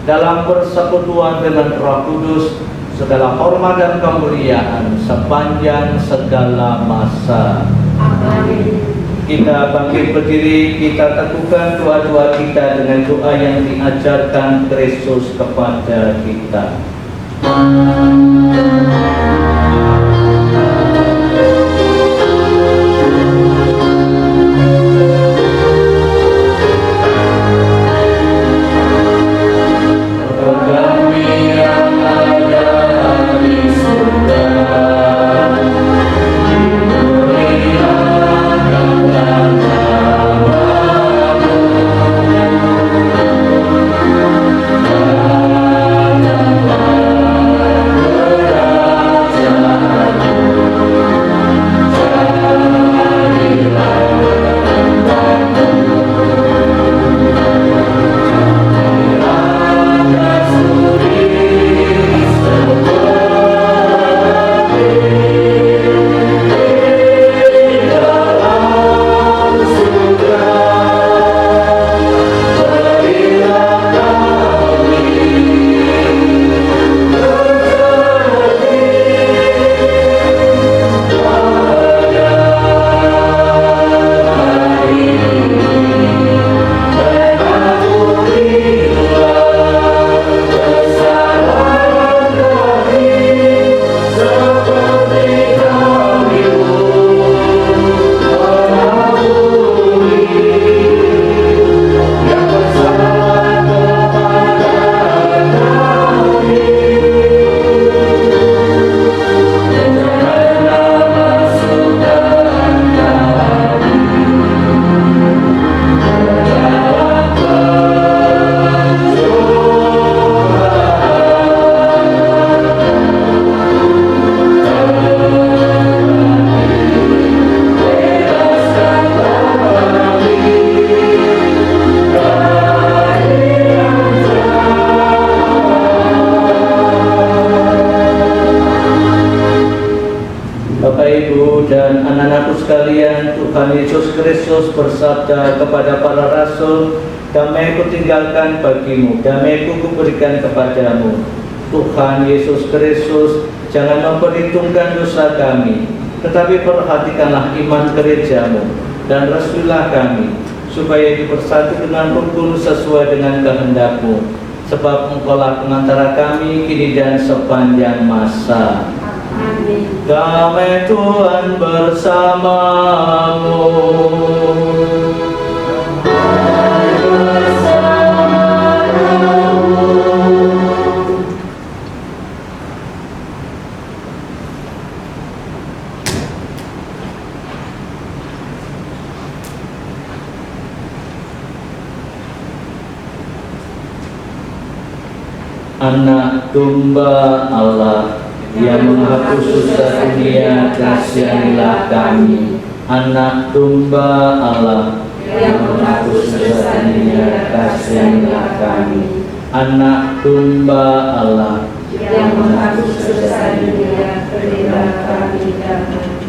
S4: dalam persekutuan dengan Roh Kudus, segala hormat dan kemuliaan sepanjang segala masa.
S5: Amin.
S4: Kita bangkit berdiri, kita teguhkan doa-doa kita dengan doa yang diajarkan Kristus kepada kita. dan anak-anakku sekalian, Tuhan Yesus Kristus bersabda kepada para rasul, damai kutinggalkan bagimu, damai kuberikan kepadamu. Tuhan Yesus Kristus, jangan memperhitungkan dosa kami, tetapi perhatikanlah iman gerejamu, dan restuilah kami, supaya dipersatu dengan rukun sesuai dengan kehendak-Mu. Sebab Engkaulah pengantara kami kini dan sepanjang masa.
S5: Amin.
S4: Damai Tuhan bersamamu. Anak domba Allah yang menghapus dosa dunia, kasihanilah kami. Anak domba Allah yang menghapus dosa dunia, kasihanilah kami. Anak domba Allah
S5: Yang menghapus dosa dunia, berilah kami damai.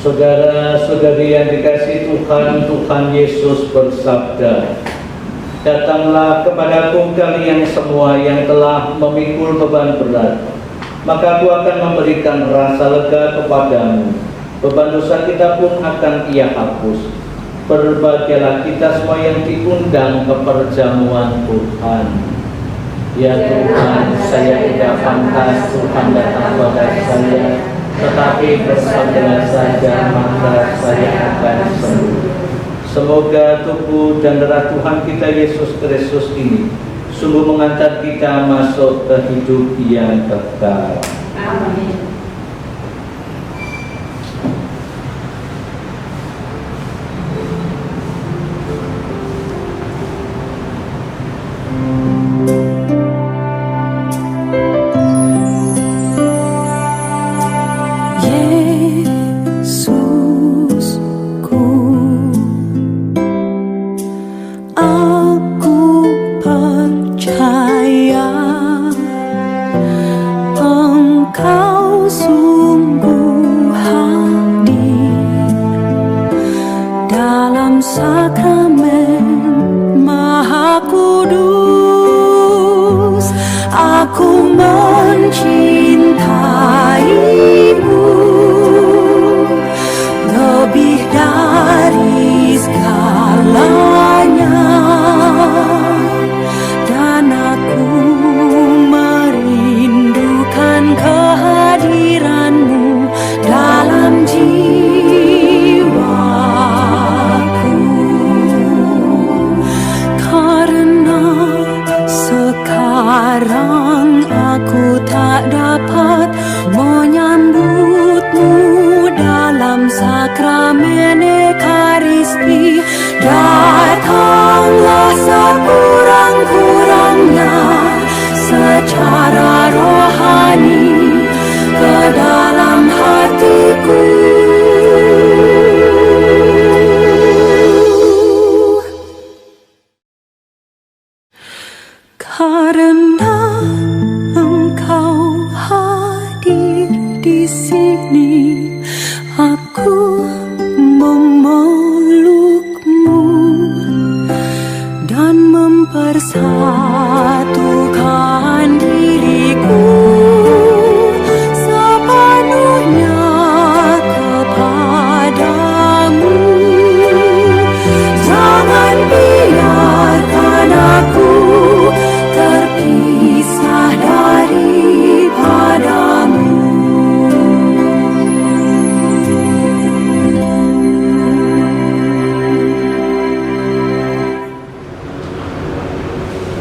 S4: Saudara-saudari yang dikasihi Tuhan, Tuhan Yesus bersabda, "Datanglah kepadaku kalian semua yang telah memikul beban berat, maka Aku akan memberikan rasa lega kepadamu. Beban dosa kita pun akan Ia hapus. Berbahagialah kita semua yang diundang ke perjamuan Tuhan." Ya Tuhan, saya tidak pantas Tuhan datang kepada saya, tetapi bersabdalah saja maka saya akan sembuh. Semoga tubuh dan darah Tuhan kita Yesus Kristus ini sungguh mengantar kita masuk ke hidup yang kekal.
S5: Amin.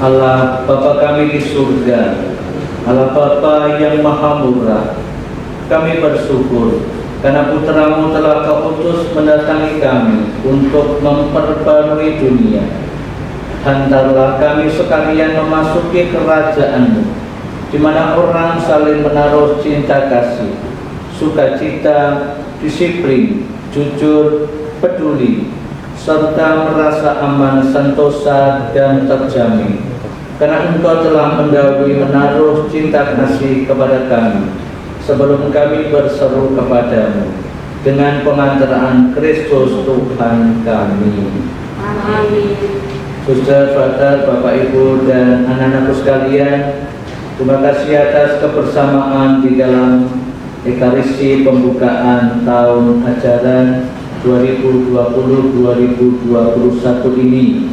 S4: Allah Bapa kami di surga, Allah Bapa yang maha murah, kami bersyukur karena Putra-Mu telah Kau utus mendatangi kami untuk memperbarui dunia. Hantarlah kami sekalian memasuki kerajaan-Mu, di mana orang saling menaruh cinta kasih, sukacita, disiplin, jujur, peduli, serta merasa aman, sentosa, dan terjamin. Karena Engkau telah mendahului menaruh cinta kasih kepada kami sebelum kami berseru kepadamu. dengan pengantaraan Kristus Tuhan kami.
S5: Amin.
S4: Suster, Frater, Bapak, Ibu, dan anak-anakku sekalian, terima kasih atas kebersamaan di dalam Ekaristi pembukaan tahun ajaran 2020-2021 ini.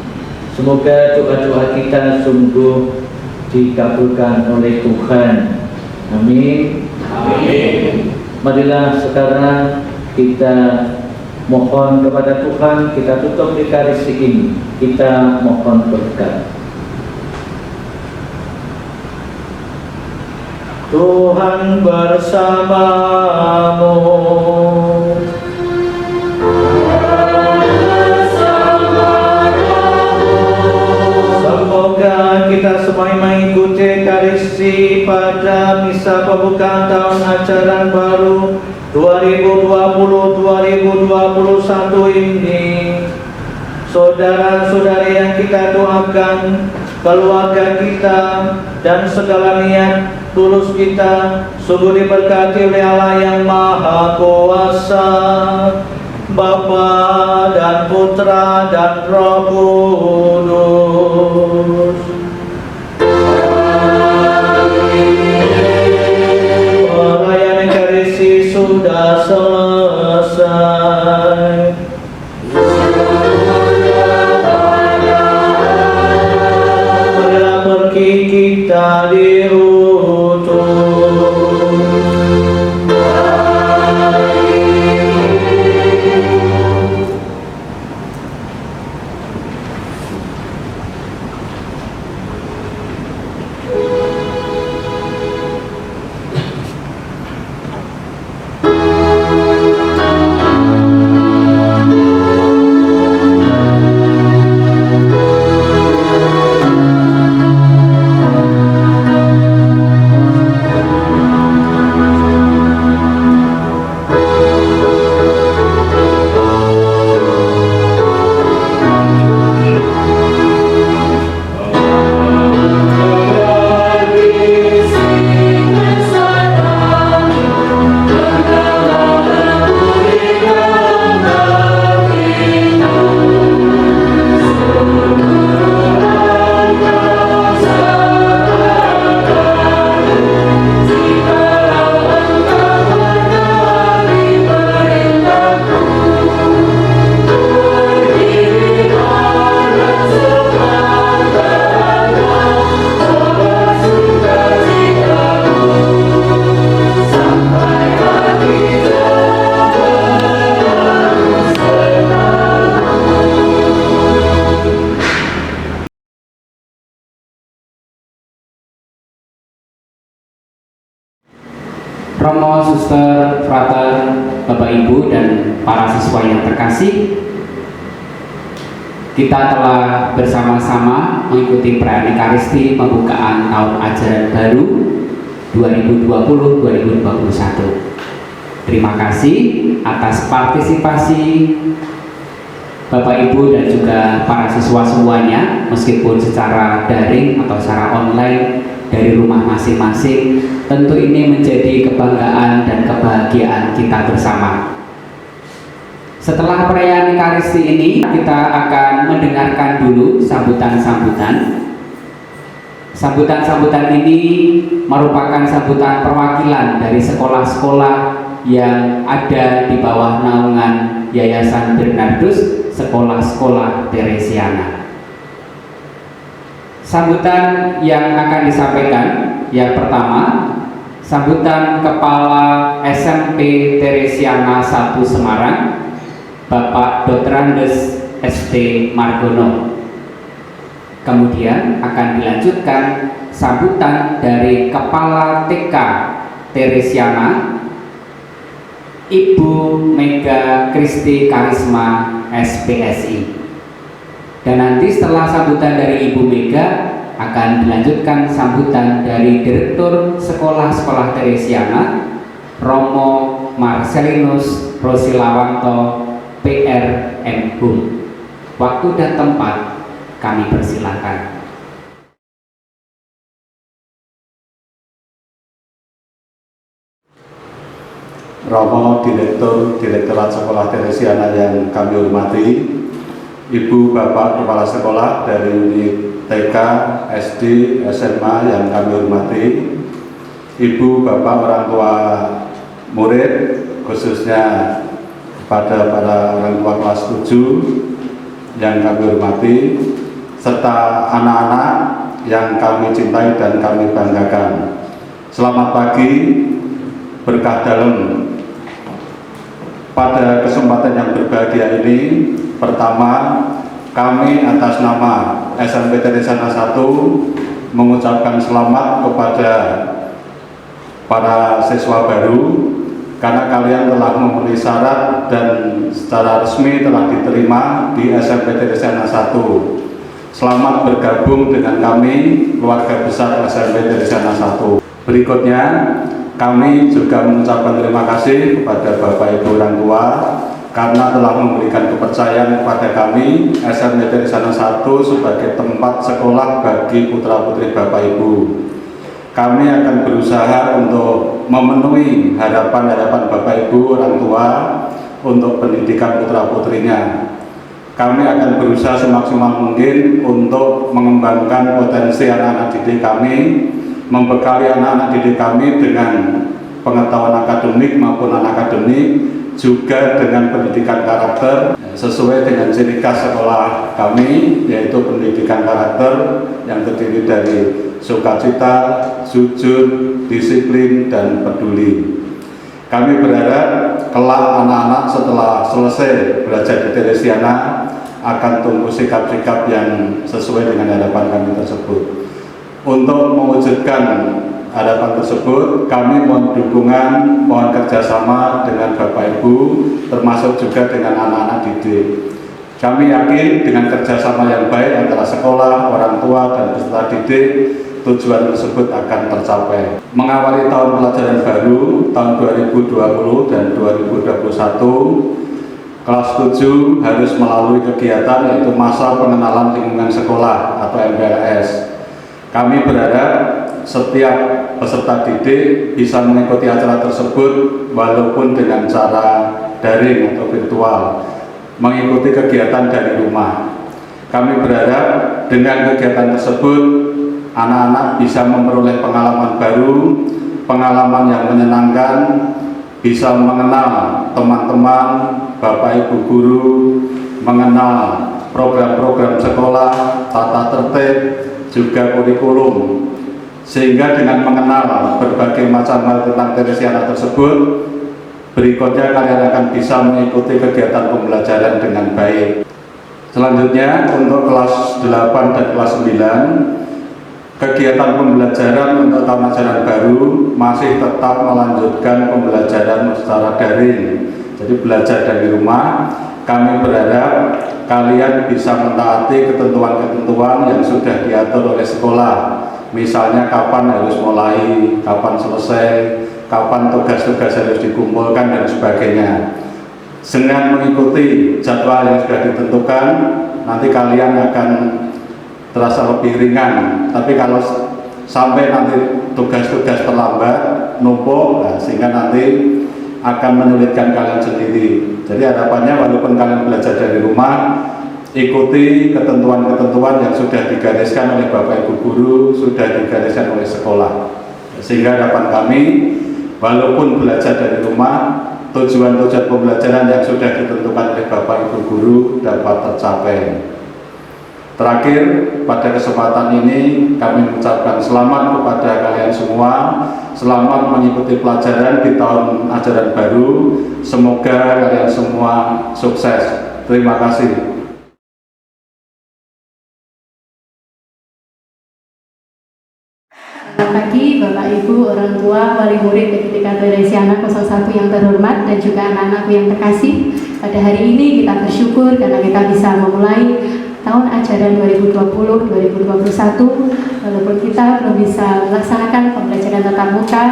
S4: Semoga doa-doa kita sungguh dikabulkan oleh Tuhan. Amin.
S5: Amin.
S4: Marilah sekarang kita mohon kepada Tuhan, kita tutup Ekaristi ini, kita mohon berkat. Tuhan bersamamu. Semoga kita semua mengikuti Ekaristi pada misa pembukaan tahun ajaran baru 2020-2021 ini. Saudara-saudari yang kita doakan, keluarga kita, dan segala niat tulus kita sungguh diberkati oleh Allah yang Maha Kuasa, Bapa dan Putra dan Roh Kudus. Perayaan Ekaristi sudah selesai. Marilah pergi kita diutus.
S1: Romo, Suster, Frater, Bapak, Ibu, dan para siswa yang terkasih, kita telah bersama-sama mengikuti perayaan Ekaristi pembukaan tahun ajaran baru 2020-2021. Terima kasih atas partisipasi Bapak, Ibu, dan juga para siswa semuanya, meskipun secara daring atau secara online dari rumah masing-masing. Tentu ini menjadi kebanggaan dan kebahagiaan kita bersama. Setelah perayaan Ekaristi ini, kita akan mendengarkan dulu sambutan-sambutan. Sambutan-sambutan ini merupakan sambutan perwakilan dari sekolah-sekolah yang ada di bawah naungan Yayasan Bernardus, sekolah-sekolah Teresiana. Sambutan yang akan disampaikan, yang pertama, sambutan Kepala SMP Teresiana 1 Semarang, Bapak Dr. Andes ST Margono. Kemudian akan dilanjutkan sambutan dari Kepala TK Teresiana, Ibu Mega Kristi Karisma SPSI. Dan nanti setelah sambutan dari Ibu Mega akan dilanjutkan sambutan dari Direktur Sekolah-Sekolah Teresiana, Romo Marcelinus Rosilawanto PR M.Hum. Waktu dan tempat kami persilakan.
S7: Romo Direktorat Sekolah Teresiana yang kami hormati, Ibu Bapak Kepala Sekolah dari unit TK, SD, SMA yang kami hormati, Ibu Bapak orang tua murid, khususnya pada para orang tua kelas 7 yang kami hormati, serta anak-anak yang kami cintai dan kami banggakan. Selamat pagi, berkah dalam. Pada kesempatan yang berbahagia ini, pertama, kami atas nama SMP Teresiana 1 mengucapkan selamat kepada para siswa baru karena kalian telah memenuhi syarat dan secara resmi telah diterima di SMP Teresiana 1. Selamat bergabung dengan kami, keluarga besar SMP Teresiana 1. Berikutnya, kami juga mengucapkan terima kasih kepada Bapak Ibu orang tua karena telah memberikan kepercayaan kepada kami SMP Teresiana 1 sebagai tempat sekolah bagi putra-putri Bapak Ibu. Kami akan berusaha untuk memenuhi harapan-harapan Bapak Ibu orang tua untuk pendidikan putra-putrinya. Kami akan berusaha semaksimal mungkin untuk mengembangkan potensi anak-anak didik kami, membekali anak-anak didik kami dengan pengetahuan akademik maupun non-akademik, juga dengan pendidikan karakter sesuai dengan ciri khas sekolah kami, yaitu pendidikan karakter yang terdiri dari sukacita, jujur, disiplin, dan peduli. Kami berharap kelak anak-anak setelah selesai belajar di Teresiana akan tumbuh sikap-sikap yang sesuai dengan harapan kami tersebut. Untuk mewujudkan harapan tersebut, kami mohon dukungan, mohon kerjasama dengan Bapak Ibu, termasuk juga dengan anak-anak didik. Kami yakin dengan kerjasama yang baik antara sekolah, orang tua, dan peserta didik, tujuan tersebut akan tercapai. Mengawali tahun pelajaran baru, tahun 2020 dan 2021, kelas 7 harus melalui kegiatan yaitu masa pengenalan lingkungan sekolah atau MPLS. Kami berharap setiap peserta didik bisa mengikuti acara tersebut walaupun dengan cara daring atau virtual, mengikuti kegiatan dari rumah. Kami berharap dengan kegiatan tersebut anak-anak bisa memperoleh pengalaman baru, pengalaman yang menyenangkan, bisa mengenal teman-teman, Bapak Ibu guru, mengenal program-program sekolah, tata tertib, juga kurikulum, sehingga dengan mengenal berbagai macam hal tentang Teresiana tersebut, berikutnya kalian akan bisa mengikuti kegiatan pembelajaran dengan baik. Selanjutnya untuk kelas 8 dan kelas 9, kegiatan pembelajaran untuk tahun ajaran baru masih tetap melanjutkan pembelajaran secara daring, jadi belajar dari rumah. Kami berharap kalian bisa mentaati ketentuan-ketentuan yang sudah diatur oleh sekolah, misalnya kapan harus mulai, kapan selesai, kapan tugas-tugas harus dikumpulkan, dan sebagainya. Dengan mengikuti jadwal yang sudah ditentukan, nanti kalian akan terasa lebih ringan. Tapi kalau sampai nanti tugas-tugas terlambat, numpuk, sehingga nanti akan menyulitkan kalian sendiri. Jadi harapannya walaupun kalian belajar dari rumah, ikuti ketentuan-ketentuan yang sudah digariskan oleh Bapak Ibu guru, sudah digariskan oleh sekolah. Sehingga harapan kami, walaupun belajar dari rumah, tujuan-tujuan pembelajaran yang sudah ditentukan oleh Bapak Ibu guru dapat tercapai. Terakhir, pada kesempatan ini kami mengucapkan selamat kepada kalian semua. Selamat mengikuti pelajaran di tahun ajaran baru. Semoga kalian semua sukses. Terima kasih.
S8: Selamat pagi Bapak Ibu, orang tua, wali murid PTK Teresiana 01 yang terhormat dan juga anak-anakku yang terkasih. Pada hari ini kita bersyukur karena kita bisa memulai tahun ajaran 2020-2021, walaupun kita belum bisa melaksanakan pembelajaran tatap muka,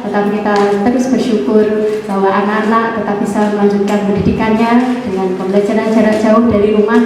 S8: tetapi kita terus bersyukur bahwa anak-anak tetap bisa melanjutkan pendidikannya dengan pembelajaran jarak jauh dari rumah.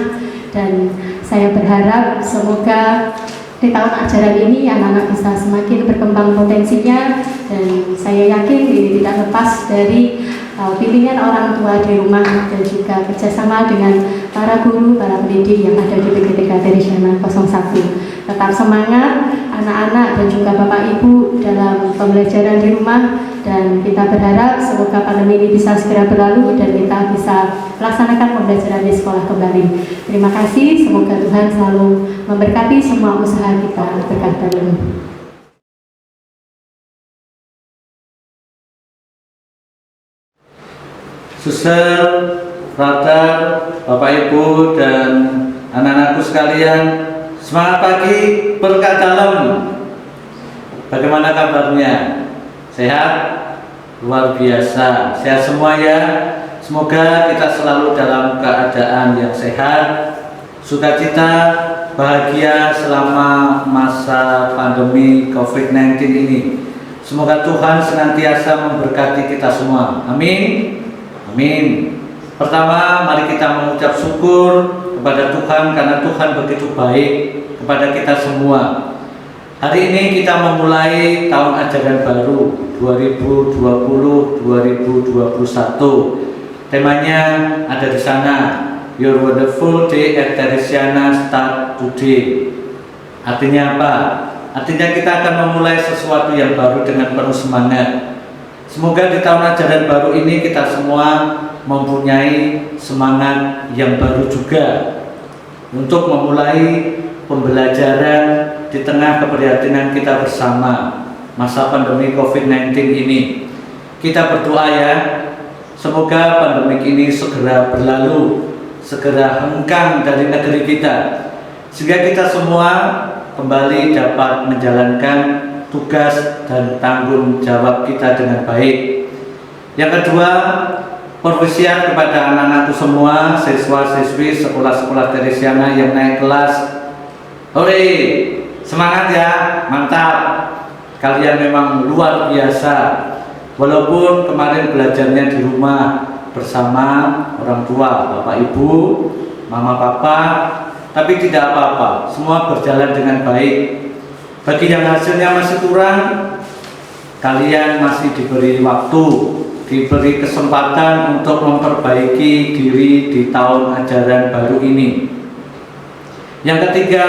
S8: Dan saya berharap semoga di tahun ajaran ini anak-anak bisa semakin berkembang potensinya, dan saya yakin ini tidak lepas dari bimbingan orang tua di rumah dan juga kerjasama dengan para guru, para pendidik yang ada di PGTK Teresiana 01. Tetap semangat anak-anak dan juga Bapak Ibu dalam pembelajaran di rumah, dan kita berharap semoga pandemi ini bisa segera berlalu dan kita bisa melaksanakan pembelajaran di sekolah kembali. Terima kasih, semoga Tuhan selalu memberkati semua usaha kita. Berkah dalam.
S4: Suster, Frater, Bapak Ibu dan anak-anakku sekalian, semangat pagi, berkah dalam. Bagaimana kabarnya? Sehat? Luar biasa. Sehat semua ya. Semoga kita selalu dalam keadaan yang sehat, sukacita, bahagia selama masa pandemi COVID-19 ini. Semoga Tuhan senantiasa memberkati kita semua. Amin. Amin. Pertama, mari kita mengucap syukur kepada Tuhan karena Tuhan begitu baik kepada kita semua. Hari ini kita memulai tahun ajaran baru 2020-2021. Temanya ada di sana, Your Wonderful Day at Teresiana Start Today. Artinya apa? Artinya kita akan memulai sesuatu yang baru dengan penuh semangat. Semoga di tahun ajaran baru ini kita semua mempunyai semangat yang baru juga untuk memulai pembelajaran di tengah keprihatinan kita bersama masa pandemi COVID-19 ini. Kita berdoa ya, semoga pandemi ini segera berlalu, segera hengkang dari negeri kita, sehingga kita semua kembali dapat menjalankan tugas dan tanggung jawab kita dengan baik. Yang kedua, perwisian kepada anak-anakku semua, siswa-siswi sekolah-sekolah Teresiana yang naik kelas. Hore, semangat ya, mantap. Kalian memang luar biasa. Walaupun kemarin belajarnya di rumah bersama orang tua, bapak ibu, mama papa, tapi tidak apa-apa, semua berjalan dengan baik. Bagi yang hasilnya masih kurang, kalian masih diberi waktu, diberi kesempatan untuk memperbaiki diri di tahun ajaran baru ini. Yang ketiga,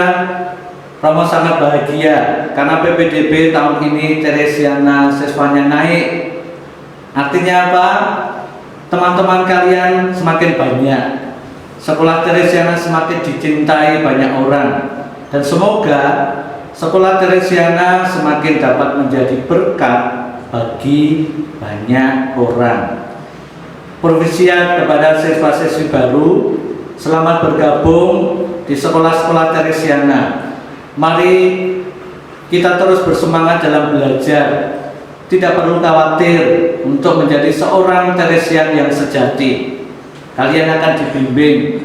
S4: Romo sangat bahagia karena PPDB tahun ini Teresiana siswanya naik. Artinya apa? Teman-teman kalian semakin banyak, sekolah Teresiana semakin dicintai banyak orang, dan semoga sekolah Teresiana semakin dapat menjadi berkat bagi banyak orang. Perwisian kepada siswa-siswi baru, selamat bergabung di sekolah-sekolah Teresiana. Mari kita terus bersemangat dalam belajar. Tidak perlu khawatir untuk menjadi seorang Teresian yang sejati. Kalian akan dibimbing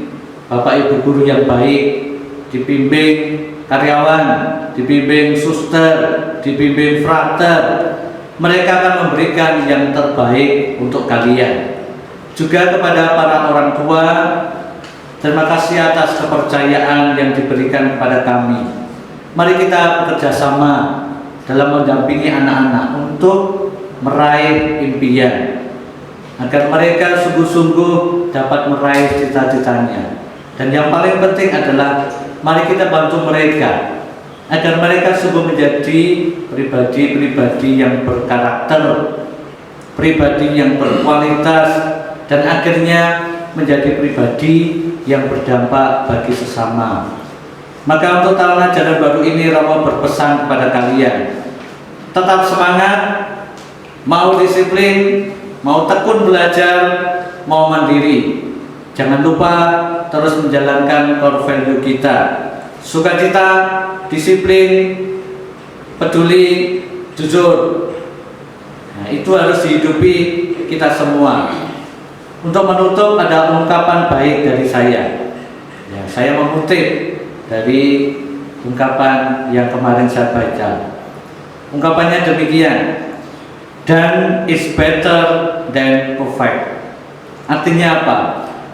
S4: Bapak Ibu guru yang baik, dibimbing karyawan, dibimbing suster, dibimbing frater. Mereka akan memberikan yang terbaik untuk kalian. Juga kepada para orang tua, terima kasih atas kepercayaan yang diberikan kepada kami. Mari kita bekerja sama dalam mendampingi anak-anak untuk meraih impian, agar mereka sungguh-sungguh dapat meraih cita-citanya. Dan yang paling penting adalah mari kita bantu mereka agar mereka sungguh menjadi pribadi-pribadi yang berkarakter, pribadi yang berkualitas, dan akhirnya menjadi pribadi yang berdampak bagi sesama. Maka untuk tahun ajaran baru ini Romo berpesan kepada kalian, tetap semangat, mau disiplin, mau tekun belajar, mau mandiri. Jangan lupa terus menjalankan core value kita, sukacita, disiplin, peduli, jujur. Nah, itu harus dihidupi kita semua. Untuk menutup ada ungkapan baik dari saya. Ya, saya mengutip dari ungkapan yang kemarin saya baca. Ungkapannya demikian, done is better than perfect. Artinya apa?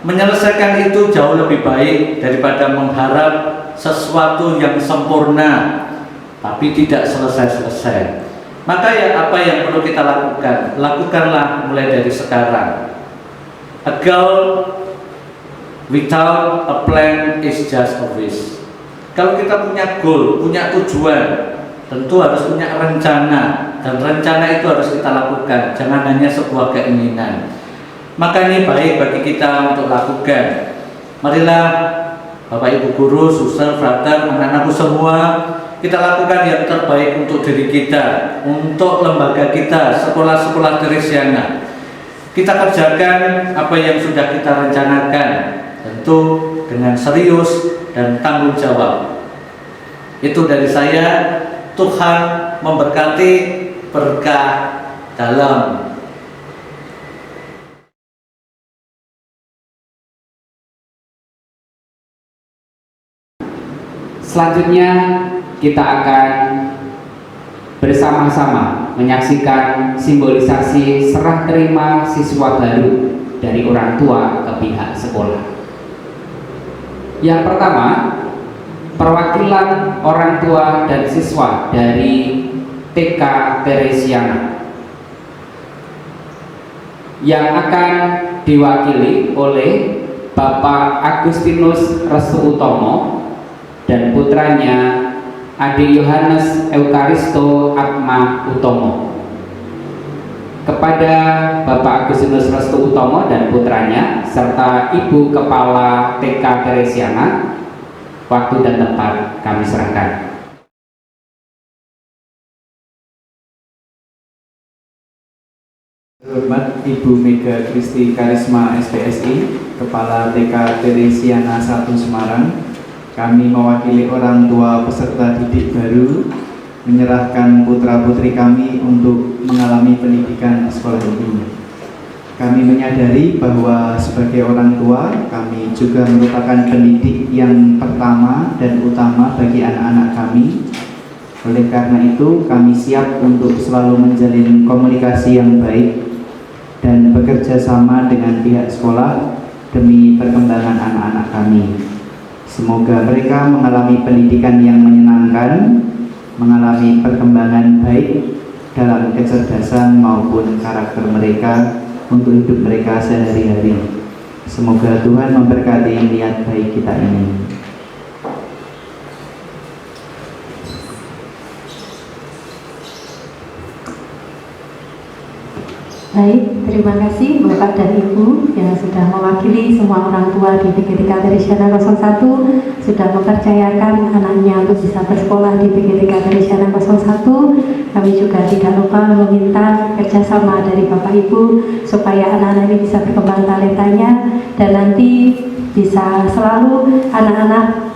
S4: Menyelesaikan itu jauh lebih baik daripada mengharap sesuatu yang sempurna tapi tidak selesai-selesai. Maka ya apa yang perlu kita lakukan? Lakukanlah mulai dari sekarang. A goal without a plan is just a wish. Kalau kita punya goal, punya tujuan, tentu harus punya rencana, dan rencana itu harus kita lakukan, jangan hanya sebuah keinginan. Maka ini baik bagi kita untuk lakukan. Marilah Bapak Ibu guru, suster, frater, anak-anakku semua, kita lakukan yang terbaik untuk diri kita, untuk lembaga kita, sekolah-sekolah Teresiana. Kita kerjakan apa yang sudah kita rencanakan, tentu dengan serius dan tanggung jawab. Itu dari saya. Tuhan memberkati, berkah dalam.
S1: Selanjutnya kita akan bersama-sama menyaksikan simbolisasi serah terima siswa baru dari orang tua ke pihak sekolah. Yang pertama, perwakilan orang tua dan siswa dari TK Teresiana yang akan diwakili oleh Bapak Agustinus Restu Utomo dan putranya Ade Yohanes Eukaristo Atma Utomo. Kepada Bapak Agustinus Restu Utomo dan putranya serta Ibu Kepala TK Teresiana, waktu dan tempat kami serahkan.
S9: Hormat Ibu Mega Kristi Karisma SPSI, Kepala TK Teresiana 1 Semarang, kami mewakili orang tua peserta didik baru menyerahkan putra-putri kami untuk mengalami pendidikan di sekolah ini. Kami menyadari bahwa sebagai orang tua, kami juga merupakan pendidik yang pertama dan utama bagi anak-anak kami. Oleh karena itu, kami siap untuk selalu menjalin komunikasi yang baik dan bekerja sama dengan pihak sekolah demi perkembangan anak-anak kami. Semoga mereka mengalami pendidikan yang menyenangkan, mengalami perkembangan baik dalam kecerdasan maupun karakter mereka untuk hidup mereka sehari-hari. Semoga Tuhan memberkati niat baik kita ini.
S8: Baik, terima kasih Bapak dan Ibu yang sudah mewakili semua orang tua di PGTK Teresiana 01, sudah mempercayakan anaknya untuk bisa bersekolah di PGTK Teresiana 01. Kami juga tidak lupa meminta kerjasama dari Bapak Ibu supaya anak-anak ini bisa berkembang talentanya dan nanti bisa selalu anak-anak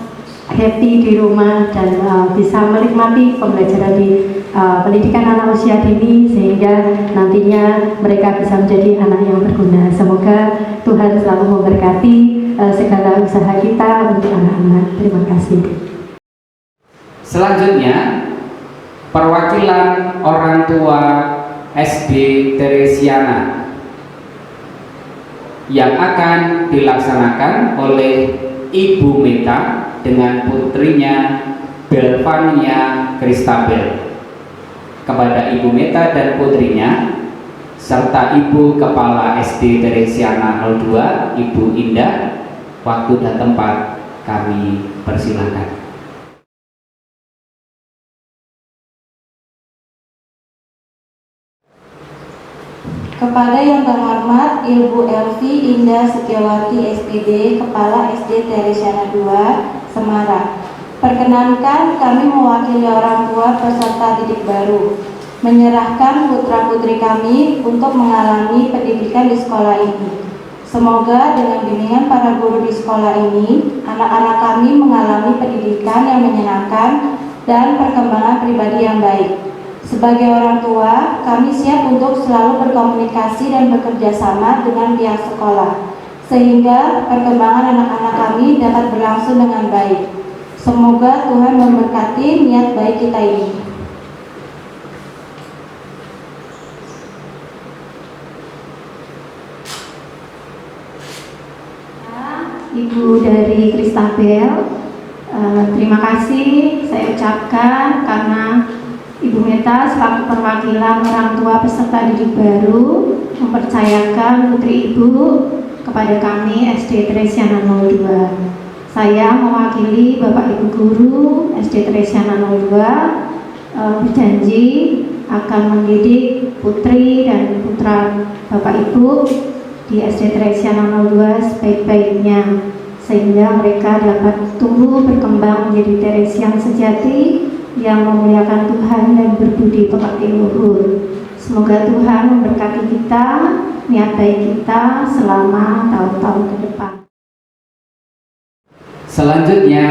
S8: happy di rumah dan bisa menikmati pembelajaran di pendidikan anak usia dini sehingga nantinya mereka bisa menjadi anak yang berguna. Semoga Tuhan selalu memberkati segala usaha kita untuk anak-anak. Terima kasih.
S1: Selanjutnya, perwakilan orang tua SD Teresiana yang akan dilaksanakan oleh Ibu Meta dengan putrinya Belvania Kristabel. Kepada Ibu Meta dan putrinya serta Ibu Kepala SD Teresiana 02, Ibu Indah, waktu dan tempat kami persilahkan.
S10: Kepada yang terhormat Ibu Elvi Indah Setiawati SPD, Kepala SD Teresiana 2, Semarang. Perkenankan kami mewakili orang tua peserta didik baru, menyerahkan putra-putri kami untuk mengalami pendidikan di sekolah ini. Semoga dengan bimbingan para guru di sekolah ini, anak-anak kami mengalami pendidikan yang menyenangkan dan perkembangan pribadi yang baik. Sebagai orang tua, kami siap untuk selalu berkomunikasi dan bekerja sama dengan pihak sekolah, sehingga perkembangan anak-anak kami dapat berlangsung dengan baik. Semoga Tuhan memberkati niat baik kita ini.
S8: Ibu dari Kristabel, terima kasih saya ucapkan karena
S3: Ibu Meta selaku perwakilan orang tua peserta didik baru mempercayakan putri Ibu kepada kami SD Teresiana 02. Saya mewakili Bapak Ibu Guru SD Teresiana 02 berjanji akan mendidik putri dan putra Bapak Ibu di SD Teresiana 02 sebaik-baiknya, sehingga mereka dapat tumbuh berkembang menjadi Teresian sejati yang memuliakan Tuhan dan berbudi pekerti luhur. Semoga Tuhan memberkati kita, niat baik kita selama tahun-tahun ke depan.
S1: Selanjutnya,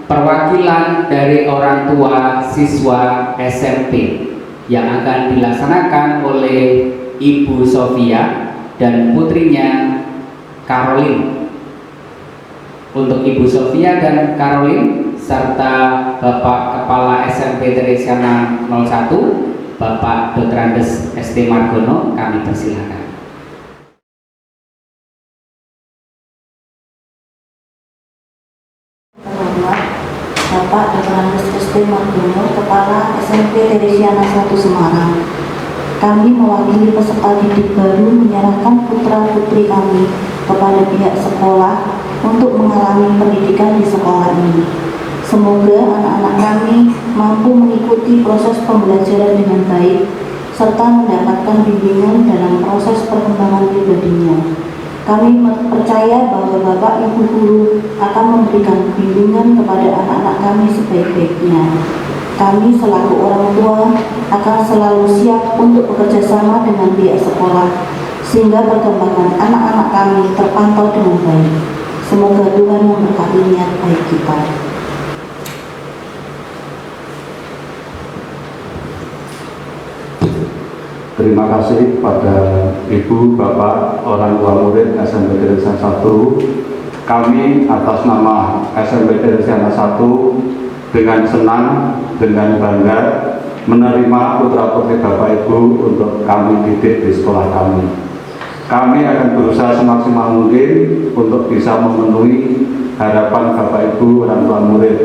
S1: perwakilan dari orang tua siswa SMP yang akan dilaksanakan oleh Ibu Sofia dan putrinya Caroline. Untuk Ibu Sofia dan Caroline serta Bapak Kepala SMP Teresiana 01, Bapak Dr. Andes SD Margono, kami persilakan.
S10: Bapak Dr. Andes SD Margono, Kepala SMP Teresiana 1 Semarang. Kami mewakili peserta didik baru menyerahkan putra-putri kami kepada pihak sekolah untuk mengalami pendidikan di sekolah ini. Semoga anak-anak kami mampu mengikuti proses pembelajaran dengan baik serta mendapatkan bimbingan dalam proses perkembangan pribadinya. Kami percaya bahwa Bapak Ibu Guru akan memberikan bimbingan kepada anak-anak kami sebaik-baiknya. Kami selaku orang tua akan selalu siap untuk bekerja sama dengan pihak sekolah sehingga perkembangan anak-anak kami terpantau dengan baik. Semoga Tuhan memberkati niat baik kita.
S7: Terima kasih pada Ibu, Bapak, orang tua murid SMP Teresiana 1. Kami atas nama SMP Teresiana 1 dengan senang, dengan bangga menerima putra-putri Bapak Ibu untuk kami didik di sekolah kami. Kami akan berusaha semaksimal mungkin untuk bisa memenuhi harapan Bapak Ibu orang tua murid.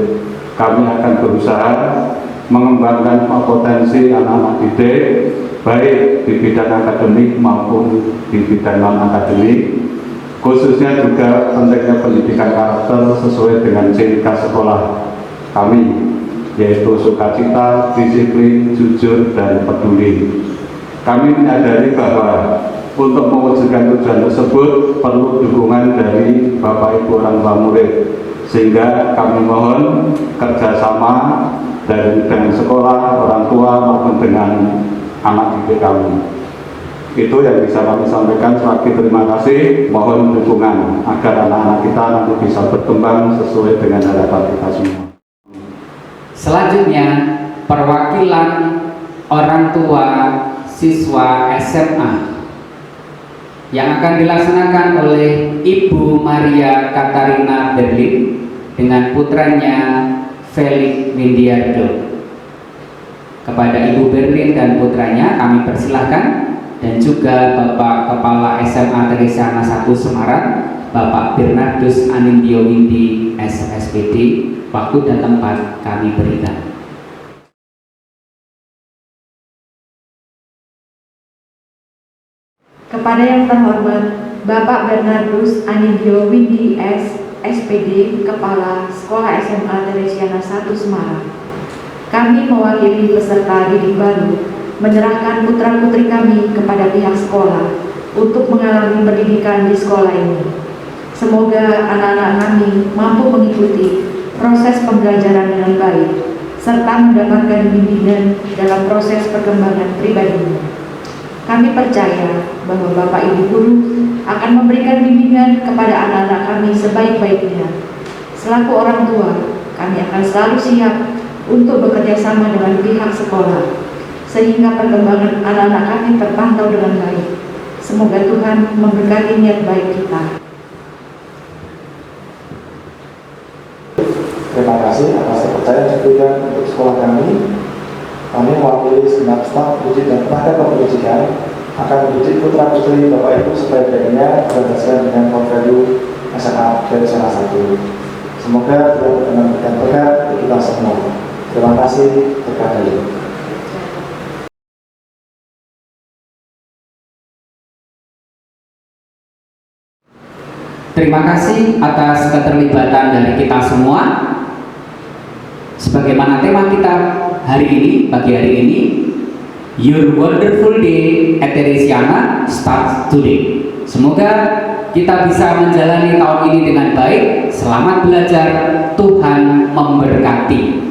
S7: Kami akan berusaha mengembangkan potensi anak-anak didik baik di bidang akademik maupun di bidang non-akademik, khususnya juga pentingnya pendidikan karakter sesuai dengan ciri khas sekolah kami, yaitu sukacita, disiplin, jujur, dan peduli. Kami menyadari bahwa untuk mewujudkan tujuan tersebut perlu dukungan dari Bapak Ibu orang tua murid, sehingga kami mohon kerjasama dengan sekolah, orang tua maupun dengan anak didik kami. Itu yang bisa kami sampaikan. Sebagai terima kasih, mohon dukungan agar anak-anak kita nanti bisa berkembang sesuai dengan harapan kita semua.
S1: Selanjutnya, perwakilan orang tua siswa SMA yang akan dilaksanakan oleh Ibu Maria Katarina Berlin dengan putranya Felix Windiardo. Kepada Ibu Berlin dan putranya kami persilahkan, dan juga Bapak Kepala SMA Teresiana 1 Semarang, Bapak Bernardus Anindyo Windi SSPD, waktu dan tempat kami berikan.
S11: Kepada yang terhormat Bapak Bernardus Anindyo Windi SPD, Kepala Sekolah SMA Teresiana 1 Semarang, kami mewakili peserta didik baru menyerahkan putra-putri kami kepada pihak sekolah untuk mengalami pendidikan di sekolah ini. Semoga anak-anak kami mampu mengikuti proses pembelajaran dengan baik serta mendapatkan bimbingan dalam proses perkembangan pribadinya. Kami percaya bahwa Bapak Ibu Guru akan memberikan bimbingan kepada anak-anak kami sebaik-baiknya. Selaku orang tua, kami akan selalu siap untuk bekerja sama dengan pihak sekolah sehingga perkembangan anak-anak kami terpantau dengan baik. Semoga Tuhan memberkati niat baik kita.
S2: Terima kasih atas kepercayaan yang diberikan untuk sekolah kami. Kami mewakili segenap staf pendidik dan tenaga kependidikan akan mendidik putra-putri Bapak Ibu sebaik-baiknya berdasarkan dengan core value SMA Teresiana 1. Semoga Tuhan memberikan berkat untuk kita semua. Terima kasih, berkah.
S1: Terima kasih atas keterlibatan dari kita semua. Sebagaimana tema kita hari ini, pagi hari ini, Your Wonderful Day at Teresiana starts today. Semoga kita bisa menjalani tahun ini dengan baik. Selamat belajar, Tuhan memberkati.